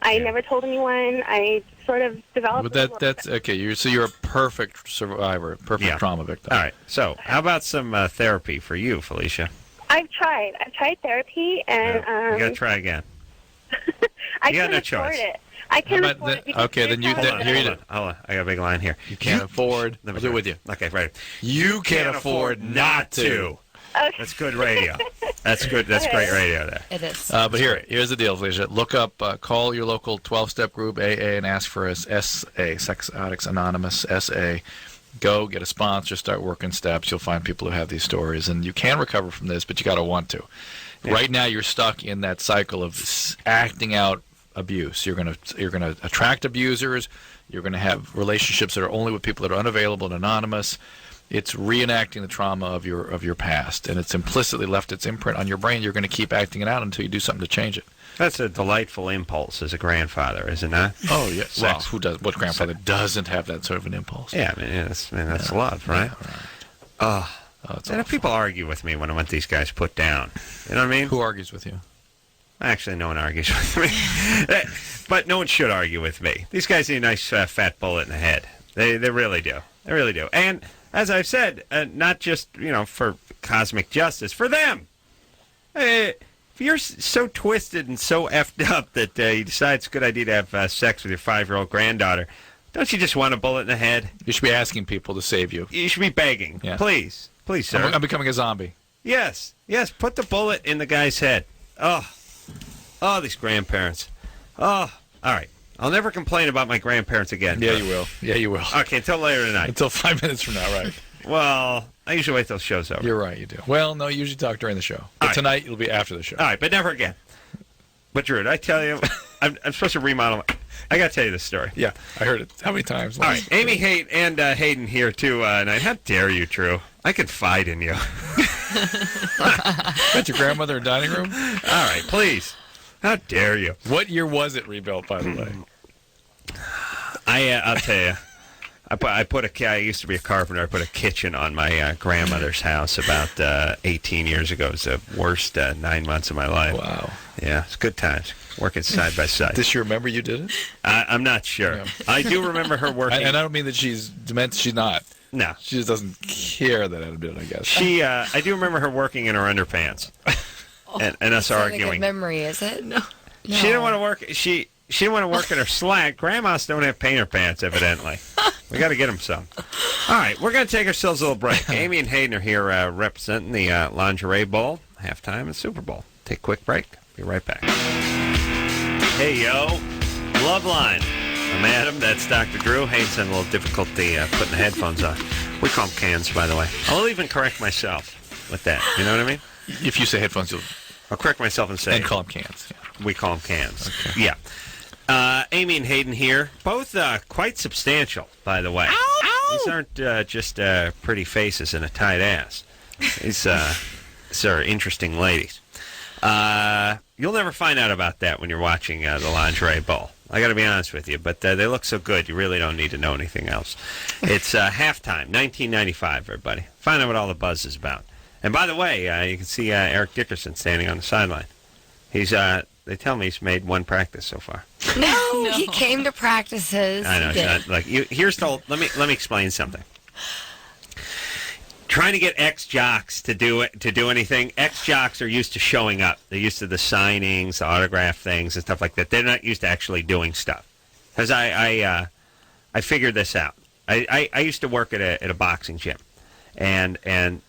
S19: I never told anyone. I sort of developed.
S6: But that's okay. You're a perfect survivor, perfect trauma victim.
S3: All right. So how about some therapy for you, Felicia?
S19: I've tried therapy, and
S3: you got to try again.
S19: I
S3: got
S19: can't
S3: no
S19: afford
S3: choice.
S19: it. I can't afford it.
S6: Okay, then you. Hold
S3: on. I got a big line here.
S6: You can't afford. I'll do it with you.
S3: Okay, right.
S6: You can't afford not to.
S19: Okay.
S3: That's good radio. That's good. That's great radio there.
S2: It is.
S6: But here's the deal, Felicia. Look up, call your local 12-step group, AA, and ask for a SA, Sex Addicts Anonymous, SA. Go get a sponsor, start working steps. You'll find people who have these stories, and you can recover from this, but you got to want to. Yeah. Right now, you're stuck in that cycle of acting out abuse. You're gonna attract abusers. You're gonna have relationships that are only with people that are unavailable and anonymous. It's reenacting the trauma of your past, and it's implicitly left its imprint on your brain. You're going to keep acting it out until you do something to change it.
S3: That's a delightful impulse as a grandfather, is it not?
S6: Oh yeah. Well, what grandfather doesn't have that sort of an impulse?
S3: Yeah, that's love, right?
S6: Yeah, right.
S3: And if people argue with me when I want these guys put down, you know what I mean?
S6: Who argues with you?
S3: Actually, no one argues with me, but no one should argue with me. These guys need a nice fat bullet in the head. They really do. They really do. And as I've said, not just for cosmic justice, for them. If you're so twisted and so effed up that you decide it's a good idea to have sex with your 5-year-old granddaughter, don't you just want a bullet in the head?
S6: You should be asking people to save you.
S3: You should be begging. Yeah. Please, sir.
S6: I'm becoming a zombie.
S3: Yes. Put the bullet in the guy's head. Oh, these grandparents. Oh, all right. I'll never complain about my grandparents again.
S6: Yeah, you will. Yeah, you will.
S3: Okay, until later tonight.
S6: Until 5 minutes from now, right?
S3: Well, I usually wait till the show's over.
S6: You're right, you do. Well, no, you usually talk during the show. But tonight, it'll be after the show.
S3: All right, but never again. But, Drew, did I tell you, I'm supposed to remodel. I got to tell you this story.
S6: Yeah, I heard it. How many times?
S3: All right, Amy Hayden and Hayden here, too, tonight. How dare you, Drew? I confide in you.
S6: Got your grandmother in dining room?
S3: All right, please. How dare you?
S6: What year was it rebuilt, by the way?
S3: I'll tell you. I used to be a carpenter. I put a kitchen on my grandmother's house about 18 years ago. It was the worst 9 months of my life.
S6: Wow.
S3: Yeah, it's good times. Working side by side.
S6: Does she remember you did it?
S3: I'm not sure.
S6: Yeah.
S3: I do remember her working.
S6: And I don't mean that she's demented. She's not.
S3: No.
S6: She just doesn't care that Adam did it, I guess.
S3: I do remember her working in her underpants. and us arguing.
S2: Not a good memory, is it? No.
S3: She didn't want to work. She didn't want to work in her slack. Grandmas don't have painter pants, evidently. We got to get them some. All right, we're going to take ourselves a little break. Amy and Hayden are here representing the Lingerie Bowl, halftime, and Super Bowl. Take a quick break. Be right back. Hey, yo. Loveline. I'm Adam. That's Dr. Drew. Hayden's having a little difficulty putting the headphones on. We call them cans, by the way. I'll even correct myself with that. You know what I mean?
S6: If you say headphones,
S3: I'll correct myself and say...
S6: And call them cans. Yeah.
S3: We call them cans.
S6: Okay.
S3: Yeah. Amy and Hayden here, both quite substantial, by the way. These aren't just pretty faces and a tight ass. These are interesting ladies. You'll never find out about that when you're watching the Lingerie Bowl. I got to be honest with you, but they look so good, you really don't need to know anything else. It's halftime, 1995, everybody. Find out what all the buzz is about. And by the way, you can see Eric Dickerson standing on the sideline. He's they tell me he's made one practice so far.
S2: No, he came to practices.
S3: I know. It's not, here's the. Let me explain something. Trying to get ex-jocks to do anything. Ex-jocks are used to showing up. They're used to the signings, the autograph things, and stuff like that. They're not used to actually doing stuff. Because I figured this out. I used to work at a boxing gym, and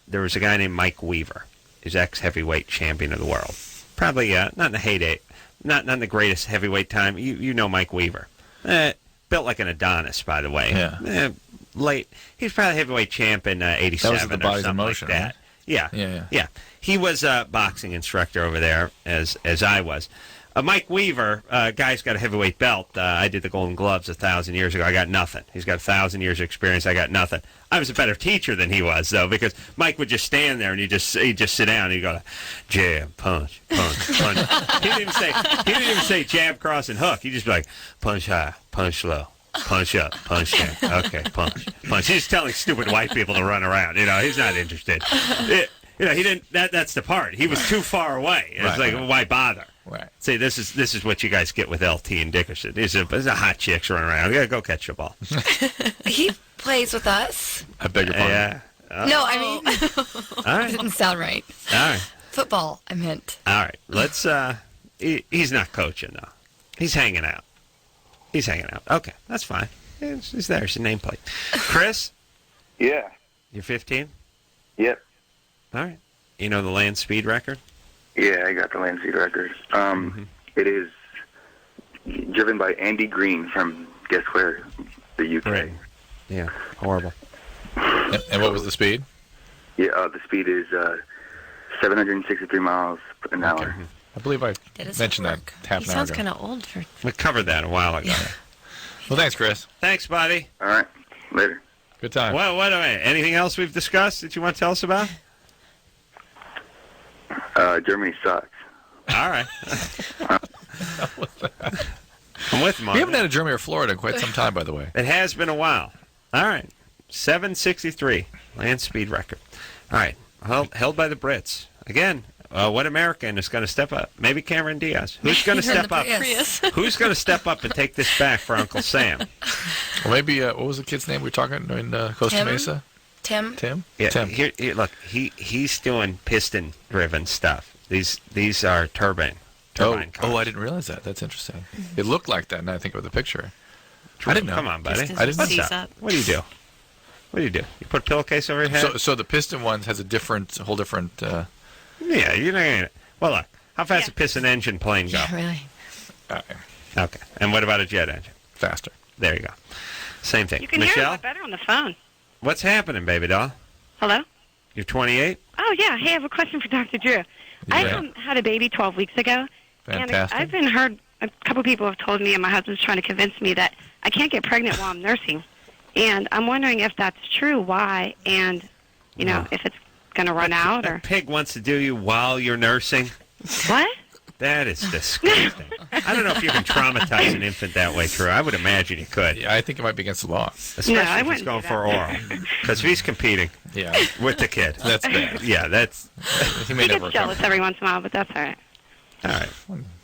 S3: there was a guy named Mike Weaver. He's ex-heavyweight champion of the world. Probably not in the heyday, not in the greatest heavyweight time. You know Mike Weaver. Built like an Adonis, by the way.
S6: Yeah.
S3: Late. He was probably heavyweight champ in 87
S6: that was the Bodies in Motion,
S3: like that.
S6: Right?
S3: Yeah. He was a boxing instructor over there, as I was. Mike Weaver, guy's got a heavyweight belt. I did the Golden Gloves 1,000 years ago. I got nothing. He's got 1,000 years of experience. I got nothing. I was a better teacher than he was, though, because Mike would just stand there and he'd just sit down and he'd go, jab, punch, punch, punch. He didn't even say jab, cross, and hook. He'd just be like, punch high, punch low. Punch up, punch down. Okay, punch. He's just telling stupid white people to run around. He's not interested. He didn't. That's the part. He was too far away. It's why bother?
S6: Right.
S3: See, this is what you guys get with LT and Dickerson. There's a hot chicks running around. You gotta go catch the ball.
S2: He plays with us.
S6: I beg your pardon.
S3: Yeah.
S2: No, I mean,
S3: All right.
S2: it didn't sound right.
S3: All right.
S2: Football, I meant.
S3: All right. Let's. He's not coaching though. He's hanging out. Okay, that's fine. He's there. It's a nameplate. Chris?
S12: Yeah.
S3: You're 15?
S12: Yep.
S3: All right. You know the land speed record?
S12: Yeah, I got the land speed record. It is driven by Andy Green from, guess where? The UK.
S3: Right. Yeah, horrible.
S6: And what was the speed?
S12: Yeah, the speed is 763 miles an hour.
S6: I believe I mentioned that half an hour ago.
S5: He sounds kind of old for...
S3: We covered that a while ago.
S5: Yeah.
S6: Well, thanks, Chris.
S3: Thanks, buddy.
S12: All right. Later.
S6: Good time.
S3: Well, wait a minute. Anything else we've discussed that you want to tell us about?
S12: Germany sucks.
S3: All right. I'm with him on
S6: We haven't
S3: that.
S6: had a Germany or Florida in quite some time, by the way.
S3: It has been a while. All right. 763. Land speed record. All right. Held by the Brits. Again, what American is going to step up? Maybe Cameron Diaz. Who's going to step up? Who's going to step up and take this back for Uncle Sam?
S6: Or maybe, what was the kid's name we were talking in Costa Mesa?
S2: Tim?
S3: Yeah,
S6: Tim.
S3: Here, look, he's doing piston-driven stuff. These are turbine cars.
S6: Oh, I didn't realize that. That's interesting. It looked like that, and I think of the picture. I didn't know.
S3: Come on, buddy.
S6: I didn't know.
S3: What's up? What do you do? You put a pillowcase over your head?
S6: So the piston one has a whole different...
S3: Yeah, you're not going to... Well, look, how fast a piston engine plane go?
S2: Yeah, really.
S3: Okay. And what about a jet engine?
S6: Faster.
S3: There you go. Same thing.
S15: You can hear it a
S3: Michelle?
S15: lot better on the phone.
S3: What's happening, baby doll?
S15: Hello?
S3: You're 28?
S15: Oh, yeah. Hey, I have a question for Dr. Drew. I had a baby 12 weeks ago.
S6: Fantastic.
S15: And I've been heard, a couple people have told me, and my husband's trying to convince me that I can't get pregnant while I'm nursing. And I'm wondering if that's true, why, and, if it's
S20: going to run out? Or
S3: pig wants to do you while you're nursing?
S20: what?
S3: That is disgusting. I don't know if you can traumatize an infant that way, Drew. I would imagine you could.
S6: Yeah, I think it might be against the law.
S3: Especially if he's going for oral. Because if he's competing with the kid.
S6: That's bad.
S3: Yeah, that's...
S20: He gets jealous every once in a while, but that's all right.
S3: All right.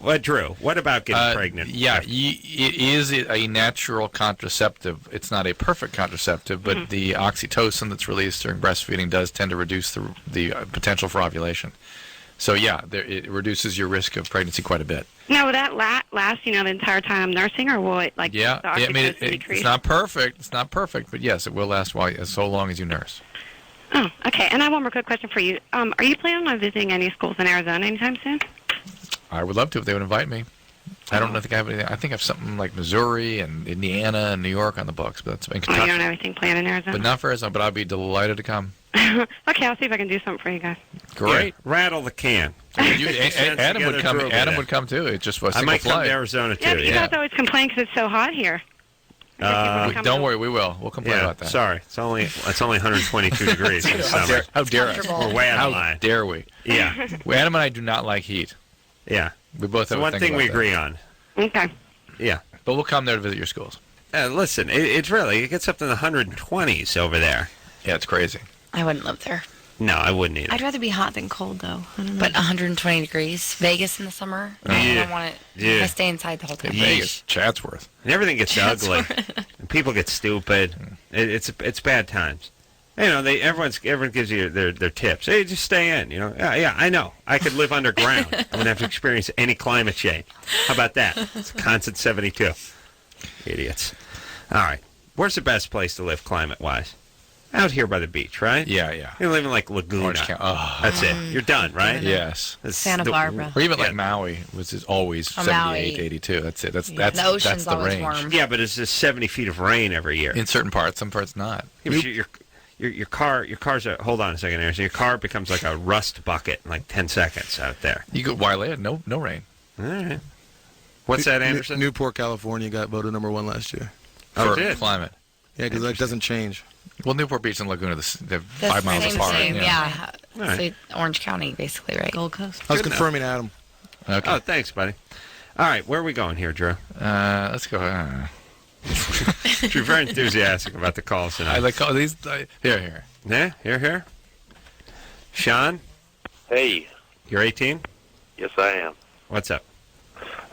S3: Well, Drew, what about getting pregnant?
S6: Yeah, it is a natural contraceptive. It's not a perfect contraceptive, but the oxytocin that's released during breastfeeding does tend to reduce the potential for ovulation. So, yeah, it reduces your risk of pregnancy quite a bit.
S20: Now, will that last, the entire time I'm nursing, or will it, the oxytocin decrease?
S6: It's not perfect. It's not perfect, but yes, it will last so long as you nurse.
S20: Oh, okay. And I have one more quick question for you. Are you planning on visiting any schools in Arizona anytime soon?
S6: I would love to if they would invite me. I don't think I have anything. I think I have something like Missouri and Indiana and New York on the books, but that's in Kentucky.
S20: You don't have anything planned in Arizona?
S6: But not for Arizona, but I'd be delighted to come.
S20: Okay, I'll see if I can do something for you guys.
S6: Great.
S3: Yeah, rattle the can.
S6: Adam would come. Adam would come too. It just was.
S3: I might come to Arizona too.
S20: Yeah, but you guys always complain because it's so hot here.
S6: Don't worry, we will. We'll complain about that.
S3: Sorry, it's only 122 degrees in the summer.
S6: How dare us?
S3: We're way out of line.
S6: How dare we?
S3: Yeah.
S6: Adam and I do not like heat.
S3: Yeah.
S6: We both have
S3: one thing we agree on.
S20: Okay.
S3: Yeah.
S6: But we'll come there to visit your schools.
S3: Listen, it gets up to the 120s over there.
S6: Yeah, it's crazy.
S2: I wouldn't live there.
S3: No, I wouldn't either.
S5: I'd rather be hot than cold, though.
S2: But 120 degrees, Vegas in the summer. I don't want it.
S3: Yeah.
S2: I stay inside the whole time.
S6: Vegas, Chatsworth.
S3: And everything gets ugly. And people get stupid. It's bad times. Everyone gives you their tips. Hey, just stay in. Yeah, I know. I could live underground. I wouldn't have to experience any climate change. How about that? It's a constant 72. Idiots. All right. Where's the best place to live climate-wise? Out here by the beach, right?
S6: Yeah.
S3: You're living like Laguna. That's it. You're done, right?
S6: Yes.
S5: Santa Barbara.
S6: Or even like Maui, which is always 78, 82. That's it. That's
S2: the ocean's
S6: the
S2: always
S6: range.
S2: warm.
S3: Yeah, but it's just 70 feet of rain every year.
S6: In certain parts, some parts not.
S3: Yeah, but your car's a, hold on a second, Anderson. Your car becomes like a rust bucket in like 10 seconds out there.
S6: You go Wiley, no rain.
S3: All right. What's that, Anderson?
S10: Newport, California got voted #1 last year.
S6: For climate.
S10: Yeah, because that doesn't change.
S6: Well, Newport Beach and Laguna, they're 5 miles apart.
S2: Yeah.
S3: Right.
S2: So Orange County, basically, right?
S5: Gold Coast.
S10: I was confirming Adam.
S6: Okay.
S3: Oh, thanks, buddy. All right, where are we going here, Drew?
S6: Let's go.
S3: You're very enthusiastic about the calls tonight.
S6: I like all these. Here.
S3: Yeah, here. Sean?
S21: Hey.
S3: You're 18?
S21: Yes, I am.
S3: What's up?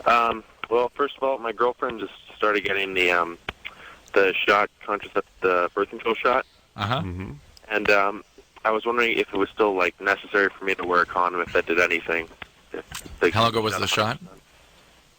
S21: Well, first of all, my girlfriend just started getting the shot, the birth control shot.
S6: Uh-huh.
S3: Mm-hmm.
S21: And I was wondering if it was still, necessary for me to wear a condom, if that did anything.
S6: How long ago was the shot?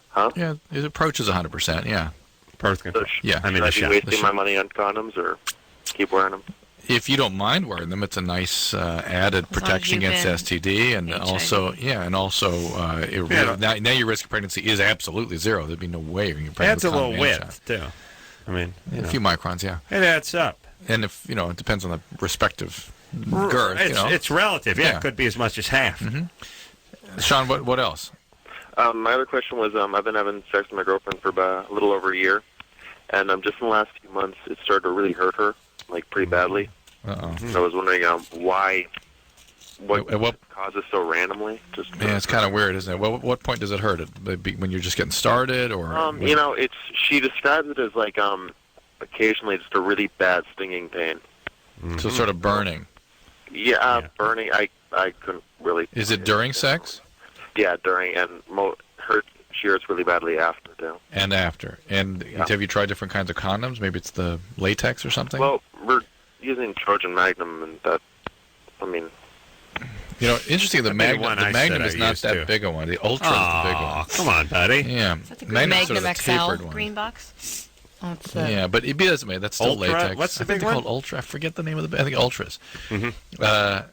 S21: Huh?
S6: Yeah, it approaches 100%, yeah.
S3: Birth control.
S6: Yeah.
S21: Should I be wasting my money on condoms, or keep wearing them?
S6: If you don't mind wearing them, it's a nice added protection against STD, and also, now your risk of pregnancy is absolutely zero. There'd be no way you can get pregnant.
S3: Adds a little width too. I mean,
S6: a few microns, yeah.
S3: It adds up.
S6: And if it depends on the respective girth.
S3: It's relative. Yeah, it could be as much as half.
S6: Mm-hmm. Sean, what else?
S21: My other question was, I've been having sex with my girlfriend for about a little over a year, and just in the last few months, it started to really hurt her, pretty badly.
S6: Uh-oh.
S21: So I was wondering why, what causes so randomly?
S6: Yeah, it's kind of weird, isn't it? What point does it hurt? When you're just getting started, or
S21: she describes it as occasionally just a really bad stinging pain.
S6: Mm-hmm. So sort of burning.
S21: Yeah, burning. I couldn't really.
S6: Is it during sex?
S21: Yeah, during, and she hurts really badly after too.
S6: And after. And have you tried different kinds of condoms? Maybe it's the latex or something?
S21: Well, we're using Trojan Magnum, and that,
S6: interesting, the Magnum is not that big a one. The Ultra is the big one.
S3: Come on, buddy.
S6: Yeah.
S5: Is that the Magnum
S6: sort of
S5: XL green box?
S6: Yeah, but it doesn't matter. That's still
S3: Ultra?
S6: latex.
S3: What's the
S6: I think
S3: big
S6: they're
S3: one?
S6: called Ultra. I forget the name of I think Ultras.
S3: Mm-hmm.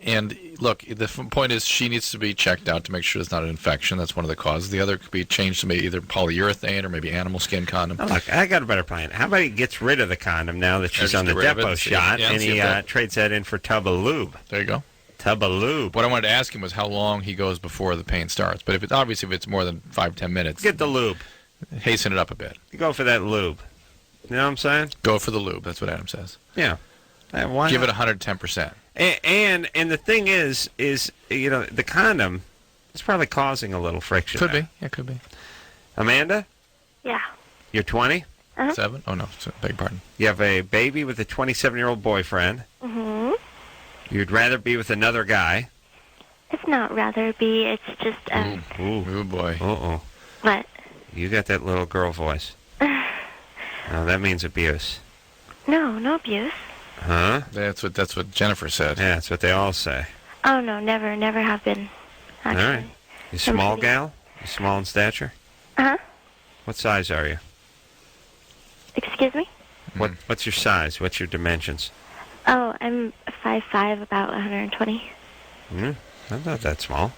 S6: And look, the point is she needs to be checked out to make sure it's not an infection. That's one of the causes. The other could be changed to maybe either polyurethane or maybe animal skin condom.
S3: Oh, look, I got a better plan. How about he gets rid of the condom now that she's on the depot shot, and he trades that in for a tub of lube.
S6: There you go.
S3: Tub of lube.
S6: What I wanted to ask him was how long he goes before the pain starts. But if it's more than 5-10 minutes,
S3: get the lube.
S6: Hasten it up a bit.
S3: You go for that lube. You know what I'm saying?
S6: Go for the lube. That's what Adam says.
S3: Yeah. Why
S6: Give
S3: not?
S6: it 110%.
S3: And the thing is the condom is probably causing a little friction.
S6: Could be. Yeah, could be.
S3: Amanda,
S19: Yeah.
S3: you're 20.
S6: 7? Oh no, beg pardon.
S3: You have a baby with a 27-year-old boyfriend.
S19: Mhm.
S3: You'd rather be with another guy.
S19: It's not rather be. It's just
S6: Ooh boy.
S3: Uh-oh.
S19: What?
S3: You got that little girl voice. Oh, that means abuse.
S19: No abuse.
S3: Huh?
S6: That's what Jennifer said.
S3: Yeah, that's what they all say.
S19: Oh no, never have been. Actually.
S3: All right. You small gal? You small in stature? What size are you?
S19: Excuse me?
S3: What's your size? What's your dimensions?
S19: Oh, I'm 5'5", about 120.
S3: I'm not that small.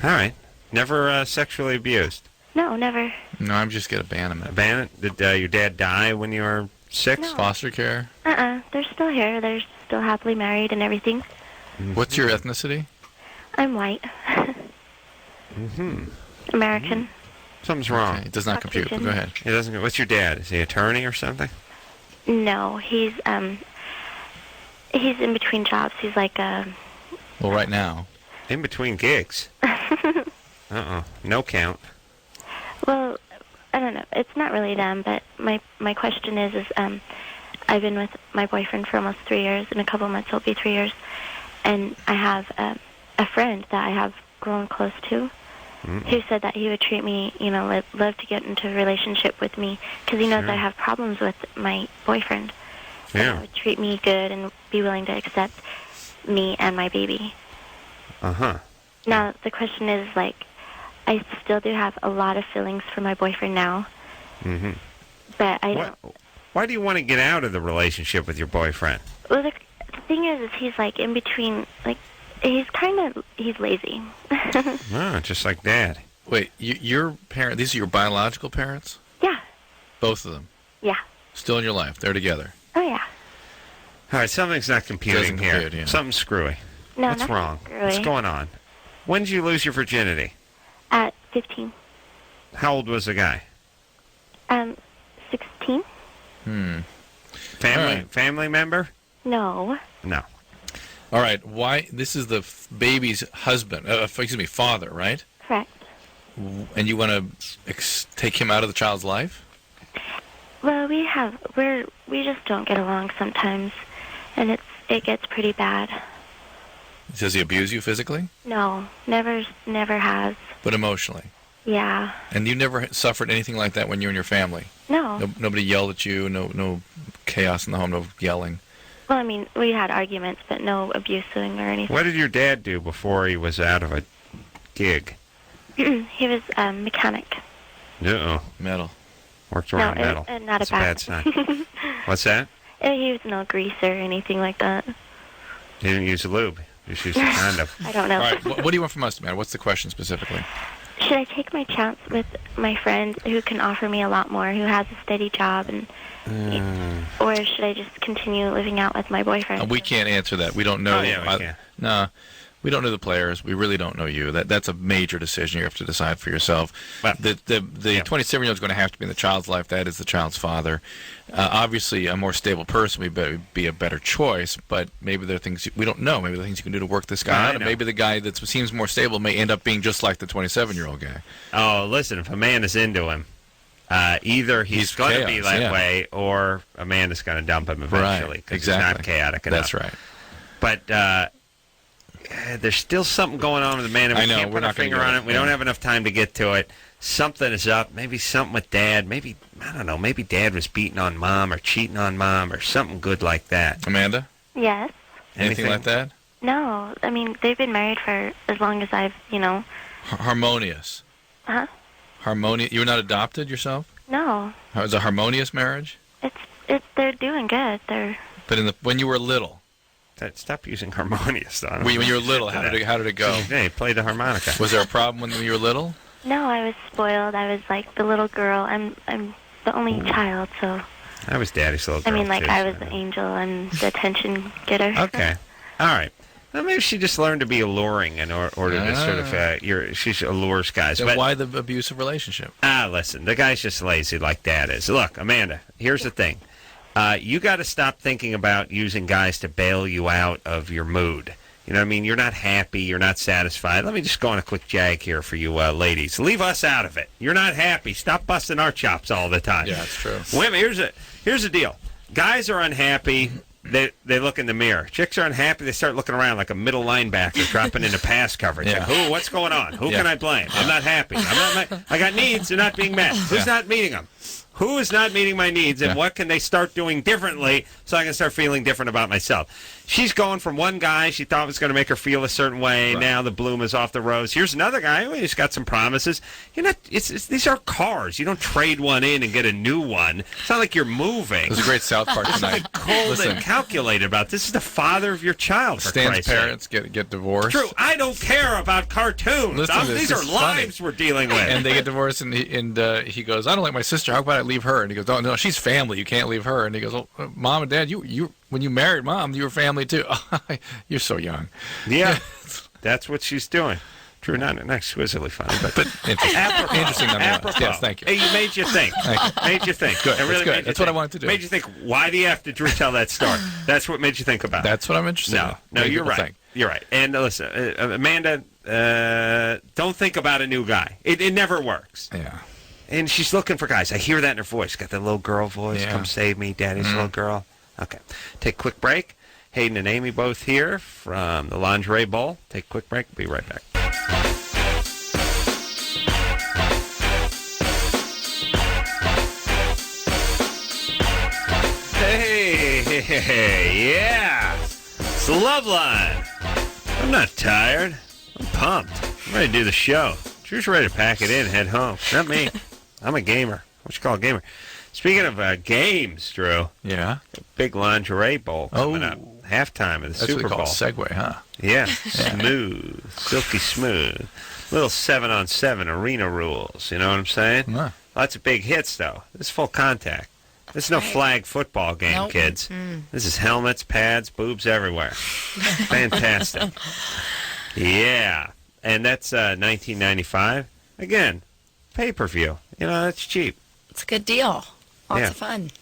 S3: All right. Never sexually abused?
S19: No, never.
S6: No, I'm just get abandonment.
S3: Abandoned? Did your dad die when you were 6?
S19: No.
S6: Foster care?
S19: They're still here. They're still happily married and everything.
S6: What's your ethnicity?
S19: I'm white. American.
S3: Something's wrong.
S6: Okay, it does not compute, but go ahead.
S3: It doesn't. What's your dad? Is he an attorney or something?
S19: No, he's in between jobs. He's like a...
S6: Well, right now.
S3: In between gigs. No count.
S19: Well, I don't know. It's not really them, but my question is I've been with my boyfriend for almost 3 years. In a couple months, it'll be 3 years. And I have a friend that I have grown close to who said that he would treat me, love to get into a relationship with me because he knows I have problems with my boyfriend.
S3: Yeah.
S19: He would treat me good and be willing to accept me and my baby. Now, the question is, I still do have a lot of feelings for my boyfriend now. But I don't...
S3: Why do you want to get out of the relationship with your boyfriend?
S19: Well, the thing is he's, in between, he's lazy.
S3: Just like Dad.
S6: Wait, your parent? These are your biological parents?
S19: Yeah.
S6: Both of them?
S19: Yeah.
S6: Still in your life? They're together?
S19: Oh, yeah.
S3: All right, something's not computing here.
S6: Compute, yeah.
S3: Something's screwy.
S19: No,
S3: What's
S19: nothing's
S3: wrong?
S19: screwy.
S3: What's going on? When did you lose your virginity?
S19: At 15.
S3: How old was the guy?
S19: 16.
S3: Family member?
S19: No.
S3: No.
S6: All right. Why? This is the baby's husband. Father, right?
S19: Correct.
S6: And you want to take him out of the child's life?
S19: Well, we just don't get along sometimes, and it gets pretty bad.
S6: Does he abuse you physically?
S19: No, never has.
S6: But emotionally?
S19: Yeah.
S6: And you never suffered anything like that when you were in your family?
S19: No.
S6: Nobody yelled at you? No chaos in the home? No yelling?
S19: Well, I mean, we had arguments, but no abusing or anything.
S3: What did your dad do before he was out of a gig?
S19: He was a mechanic.
S3: Uh-oh.
S6: Metal.
S3: Worked around metal.
S19: Not
S3: That's a bad sign. What's that?
S19: He was no greaser or anything like that.
S3: He didn't use lube. He just used a condom.
S19: I don't know.
S6: All right. What do you want from us, man? What's the question specifically?
S19: Should I take my chance with my friend who can offer me a lot more, who has a steady job, or should I just continue living out with my boyfriend?
S6: We can't answer that. We don't know.
S3: Oh, yeah, we can.
S6: No, we don't know the players. We really don't know you. That's a major decision you have to decide for yourself.
S3: But,
S6: the 27-year-old is going to have to be in the child's life. That is the child's father. Obviously, a more stable person would be a better choice, but maybe there are things we don't know. Maybe there are things you can do to work this guy out, and maybe the guy that seems more stable may end up being just like the 27-year-old guy.
S3: Oh, listen, if Amanda's into him, either he's going to be that way, or Amanda's going to dump him eventually because he's not chaotic enough.
S6: That's right.
S3: But there's still something going on with Amanda. We can't put our finger on it. We don't have enough time to get to it. Something is up. Maybe something with Dad. Maybe, I don't know, maybe Dad was beating on Mom or cheating on Mom or something good like that.
S6: Amanda?
S19: Yes.
S6: Anything like that?
S19: No. I mean, they've been married for as long as I've,
S6: Harmonious.
S19: Huh?
S6: Harmonious. You were not adopted yourself?
S19: No.
S6: It was a harmonious marriage?
S19: They're doing good.
S6: But when you were little?
S3: Stop using harmonious, though.
S6: When you were little, how did it go?
S3: Yeah, he played the harmonica.
S6: Was there a problem when you were little?
S19: No, I was spoiled. I was like the little girl. I'm the only child, so.
S3: I was Daddy's little girl.
S19: I mean, I was the angel and the attention getter.
S3: Okay, all right. Well, maybe she just learned to be alluring in order to sort of. She allures guys.
S6: Then
S3: but
S6: why the abusive relationship?
S3: Listen, the guy's just lazy like Dad is. Look, Amanda, here's the thing. you got to stop thinking about using guys to bail you out of your mood. You know what I mean? You're not happy. You're not satisfied. Let me just go on a quick jag here for you ladies. Leave us out of it. You're not happy. Stop busting our chops all the time.
S6: Yeah, that's true.
S3: Women, here's the deal. Guys are unhappy. They look in the mirror. Chicks are unhappy. They start looking around like a middle linebacker dropping into pass coverage.
S6: Yeah.
S3: Like, what's going on? Who can I blame? I'm not happy. I got needs. They're not being met. Who's not meeting them? Who is not meeting my needs, and what can they start doing differently so I can start feeling different about myself? She's going from one guy she thought was going to make her feel a certain way. Right. Now the bloom is off the rose. Here's another guy who's got some promises. You're not. These are cars. You don't trade one in and get a new one. It's not like you're moving.
S6: There's a great South Park tonight.
S3: Cold and calculated about this. Is the father of your child. For
S6: Stan's parents get divorced.
S3: True. I don't care about cartoons. These are lives we're dealing with.
S6: And they get divorced, and he goes, I don't like my sister. How about I leave her? And he goes, oh no, she's family. You can't leave her. And he goes, oh, Mom and Dad, you when you married Mom, you were family too. You're so young.
S3: Yeah, that's what she's doing. True, not exquisitely funny, but
S6: interesting nonetheless. Yes, thank you.
S3: Hey, you made you think. Made you think.
S6: Good.
S3: It really
S6: good. That's what I wanted to do.
S3: Made you think. Why do you have to tell that story? That's what made you think about it.
S6: That's what I'm interested in.
S3: No, you're right.
S6: Think.
S3: You're right. And listen, Amanda, don't think about a new guy. It never works.
S6: Yeah.
S3: And she's looking for guys. I hear that in her voice. Got that little girl voice. Yeah. Come save me, Daddy's little girl. Okay. Take a quick break. Hayden and Amy both here from the Lingerie Bowl. Take a quick break. Be right back. Hey, yeah. It's the Loveline. I'm not tired. I'm pumped. I'm ready to do the show. Drew's ready to pack it in and head home. Not me. I'm a gamer. What you call a gamer? Speaking of games, Drew.
S6: Yeah.
S3: Big lingerie bowl coming up. Halftime of the Super Bowl.
S6: That's what we call a segue, huh?
S3: Yeah. Smooth. Silky smooth. Little 7-on-7 arena rules. You know what I'm saying?
S6: Yeah.
S3: Lots of big hits, though. This is full contact. This is no flag football game, kids. This is helmets, pads, boobs everywhere. Fantastic. Yeah. And that's $19.95. Again, pay-per-view. You know, that's cheap.
S4: It's a good deal. Lots of fun.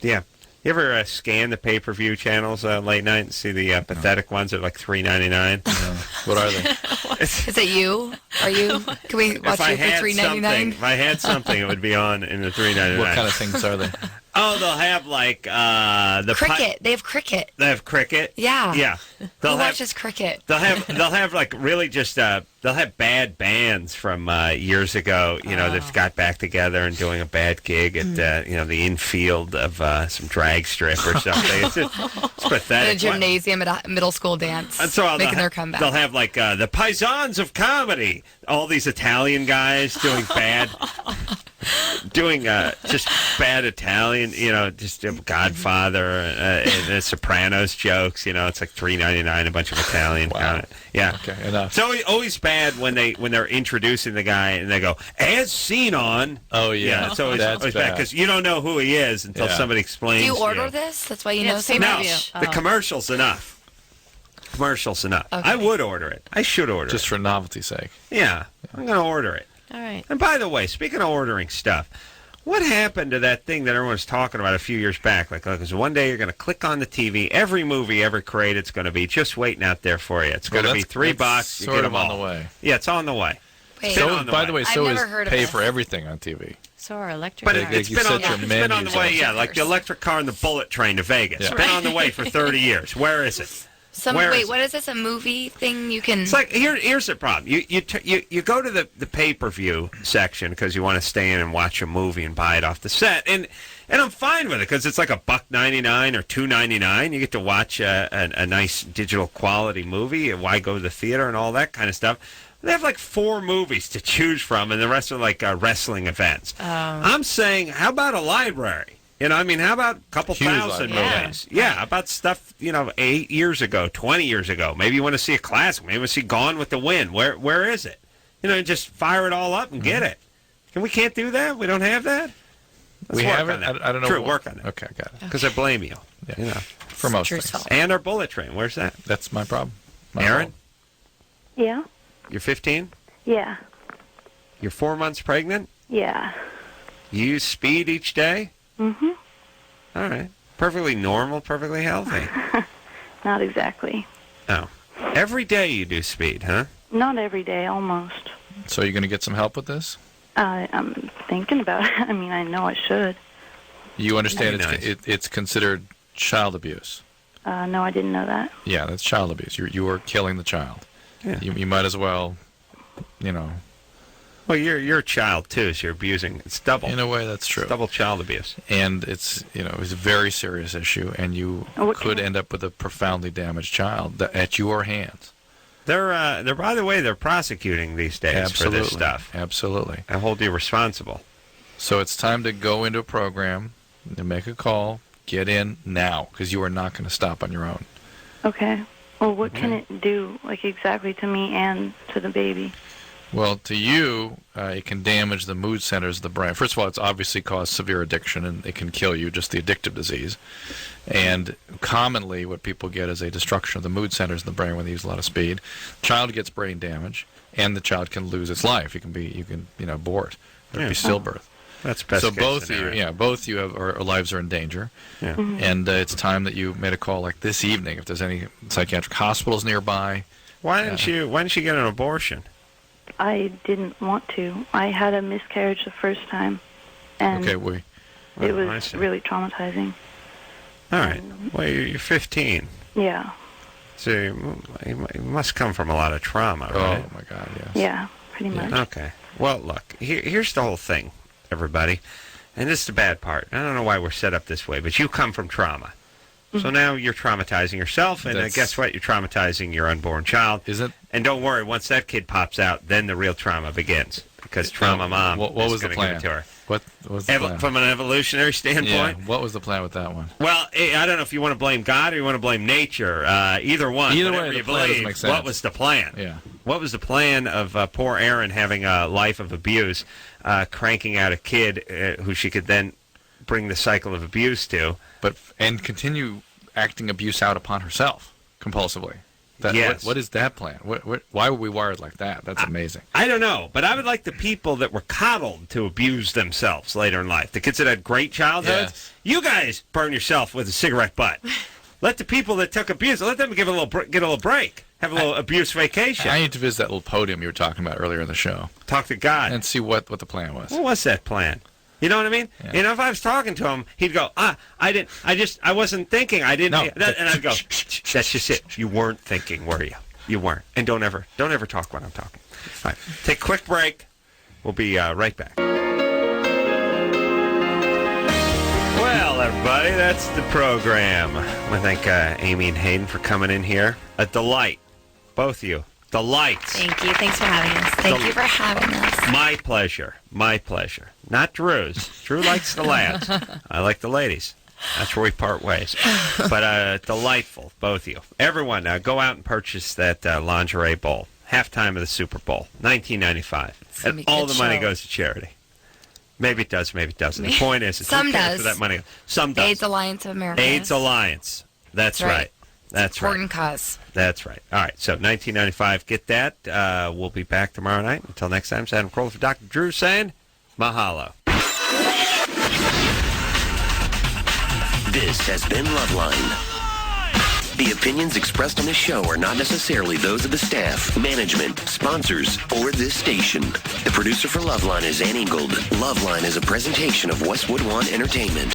S3: Yeah. You ever scan the pay-per-view channels late night and see the pathetic ones at like $3.99?
S6: What are they?
S4: Is it you? Are you? Can we watch you for $3.99?
S3: If I had something, it would be on in the $3.99.
S6: What kind of things are they?
S3: Oh, they'll have like the
S4: cricket. They have cricket.
S3: They have cricket.
S4: Yeah.
S3: Yeah.
S4: Who watches cricket?
S3: They'll have like really just they'll have bad bands from years ago. You know, they've got back together and doing a bad gig at the infield of some drag strip or something. It's pathetic.
S4: In a gymnasium at a middle school dance.
S3: So
S4: making their comeback.
S3: They'll have like the Paisans of comedy. All these Italian guys doing bad. Doing just bad Italian, just Godfather and Sopranos jokes. It's like $3.99, a bunch of Italian.
S6: Wow.
S3: Yeah.
S6: Okay, enough.
S3: It's always bad when they're introducing the guy and they go, as seen on.
S6: Oh yeah,
S3: it's always bad because you don't know who he is until somebody explains.
S4: Do you order this? That's why you know so much.
S3: No, the commercial's enough. Commercial's enough.
S4: Okay.
S3: I would order it. I should order it.
S6: Just for novelty's sake.
S3: Yeah, I'm going to order it.
S4: All right.
S3: And by the way, speaking of ordering stuff, what happened to that thing that everyone was talking about a few years back? Like one day you're going to click on the TV, every movie ever created, it's going to be just waiting out there for you. It's going to be $3. You get them all.
S6: On the way.
S3: Yeah, it's on the way.
S4: Wait.
S6: By the way, so is pay for everything on TV.
S5: So are electric
S3: But
S5: cars.
S3: it's been on the way, yeah, like the electric car and the bullet train to Vegas. It's been on the way for 30 years. Where is it?
S4: What is this? A movie thing you can?
S3: It's like here's the problem. You go to the pay-per-view section because you want to stay in and watch a movie and buy it off the set, and I'm fine with it because it's like $1.99 or $2.99. You get to watch a nice digital quality movie. Why go to the theater and all that kind of stuff? They have like 4 movies to choose from, and the rest are like wrestling events. I'm saying, how about a library? How about a couple thousand movies? Yeah, about stuff, 8 years ago, 20 years ago. Maybe you want to see a classic. Maybe you want to see Gone with the Wind. Where is it? Just fire it all up and get it. And we can't do that? We don't have that?
S6: We have it? I don't know.
S3: True, work on it.
S6: Okay, got it.
S3: Because I blame you.
S6: Yeah. For most things.
S3: And our bullet train. Where's that?
S6: That's my problem.
S3: Aaron?
S16: Yeah?
S3: You're 15?
S16: Yeah.
S3: You're 4 months pregnant?
S16: Yeah.
S3: You use speed each day?
S16: Mm-hmm.
S3: All right. Perfectly normal, perfectly healthy.
S16: Not exactly.
S3: Oh. Every day you do speed, huh?
S16: Not every day, almost.
S6: So you're going to get some help with this?
S16: I'm thinking about it. I mean, I know I should.
S6: You understand it's considered child abuse?
S16: No, I didn't know that.
S6: Yeah, that's child abuse. You are killing the child.
S3: Yeah.
S6: You might as well, you know.
S3: Well, you're a child too, so you're abusing. It's double.
S6: In a way, that's true.
S3: It's double child abuse.
S6: And it's it's a very serious issue, and you could end up with a profoundly damaged child at your hands.
S3: They're by the way, they're prosecuting these days for this stuff.
S6: Absolutely.
S3: I hold you responsible.
S6: So it's time to go into a program and make a call. Get in now, because you are not going to stop on your own.
S16: Okay. Well, what can it do, like, exactly to me and to the baby?
S6: Well, to you, it can damage the mood centers of the brain. First of all, it's obviously caused severe addiction, and it can kill you, just the addictive disease. And commonly, what people get is a destruction of the mood centers in the brain when they use a lot of speed. Child gets brain damage, and the child can lose its life. You can abort. It could be stillbirth.
S3: That's best.
S6: So both of you have lives are in danger.
S3: Yeah.
S6: And it's time that you made a call like this evening. If there's any psychiatric hospitals nearby.
S3: Why didn't you get an abortion?
S16: I didn't want to. I had a miscarriage the first time, and it was really traumatizing.
S3: All right. Well, you're 15.
S16: Yeah.
S3: So you must come from a lot of trauma, right?
S6: Oh my God, yes.
S16: Yeah, pretty much.
S3: Okay. Well, look, here's the whole thing, everybody, and this is the bad part. I don't know why we're set up this way, but you come from trauma. So now you're traumatizing yourself, and guess what? You're traumatizing your unborn child.
S6: Is it?
S3: And don't worry, once that kid pops out, then the real trauma begins, because trauma mom
S6: what was the plan?
S3: Give it to her.
S6: What was the plan?
S3: From an evolutionary standpoint?
S6: Yeah, what was the plan with that one?
S3: Well, I don't know if you want to blame God or you want to blame nature. Either one.
S6: Either
S3: way,
S6: the plan doesn't make sense.
S3: What was the plan?
S6: Yeah.
S3: What was the plan of poor Erin having a life of abuse, cranking out a kid who she could then bring the cycle of abuse to?
S6: And continue acting abuse out upon herself compulsively.
S3: Yes.
S6: What is that plan? Why were we wired like that? That's amazing.
S3: I don't know, but I would like the people that were coddled to abuse themselves later in life. The kids that had great childhoods.
S6: Yes.
S3: You guys burn yourself with a cigarette butt. Let the people that took abuse, let them get a little break. Have a little abuse vacation.
S6: I need to visit that little podium you were talking about earlier in the show.
S3: Talk to God.
S6: And see what the plan was.
S3: What was that plan? You know what I mean?
S6: Yeah.
S3: You know, if I was talking to him, he'd go, I wasn't thinking. I didn't.
S6: No.
S3: And I'd go, that's just it. You weren't thinking, were you? You weren't. And don't ever talk when I'm talking. All right. Take a quick break. We'll be right back. Well, everybody, that's the program. I want to thank Amy and Hayden for coming in here. A delight. Both of you. Delights.
S4: Thank you. Thanks for having us. Thank you for having us.
S3: My pleasure. My pleasure. Not Drew's. Drew likes the lads. I like the ladies. That's where we part ways. But delightful, both of you. Everyone, go out and purchase that lingerie bowl. Halftime of the Super Bowl, $19.95. And all the money goes to charity. Maybe it does, maybe it doesn't. The point is, it's
S4: Some
S3: okay
S4: does.
S3: for that money. Some does.
S4: AIDS Alliance of America.
S3: AIDS Alliance. That's right. That's right.
S4: Important cause.
S3: That's right. All right, so $19.95. Get that. We'll be back tomorrow night. Until next time, it's Adam Carolla for Dr. Drew saying mahalo.
S1: This has been Loveline. The opinions expressed on this show are not necessarily those of the staff, management, sponsors, or this station. The producer for Loveline is Ann Ingold. Loveline is a presentation of Westwood One Entertainment.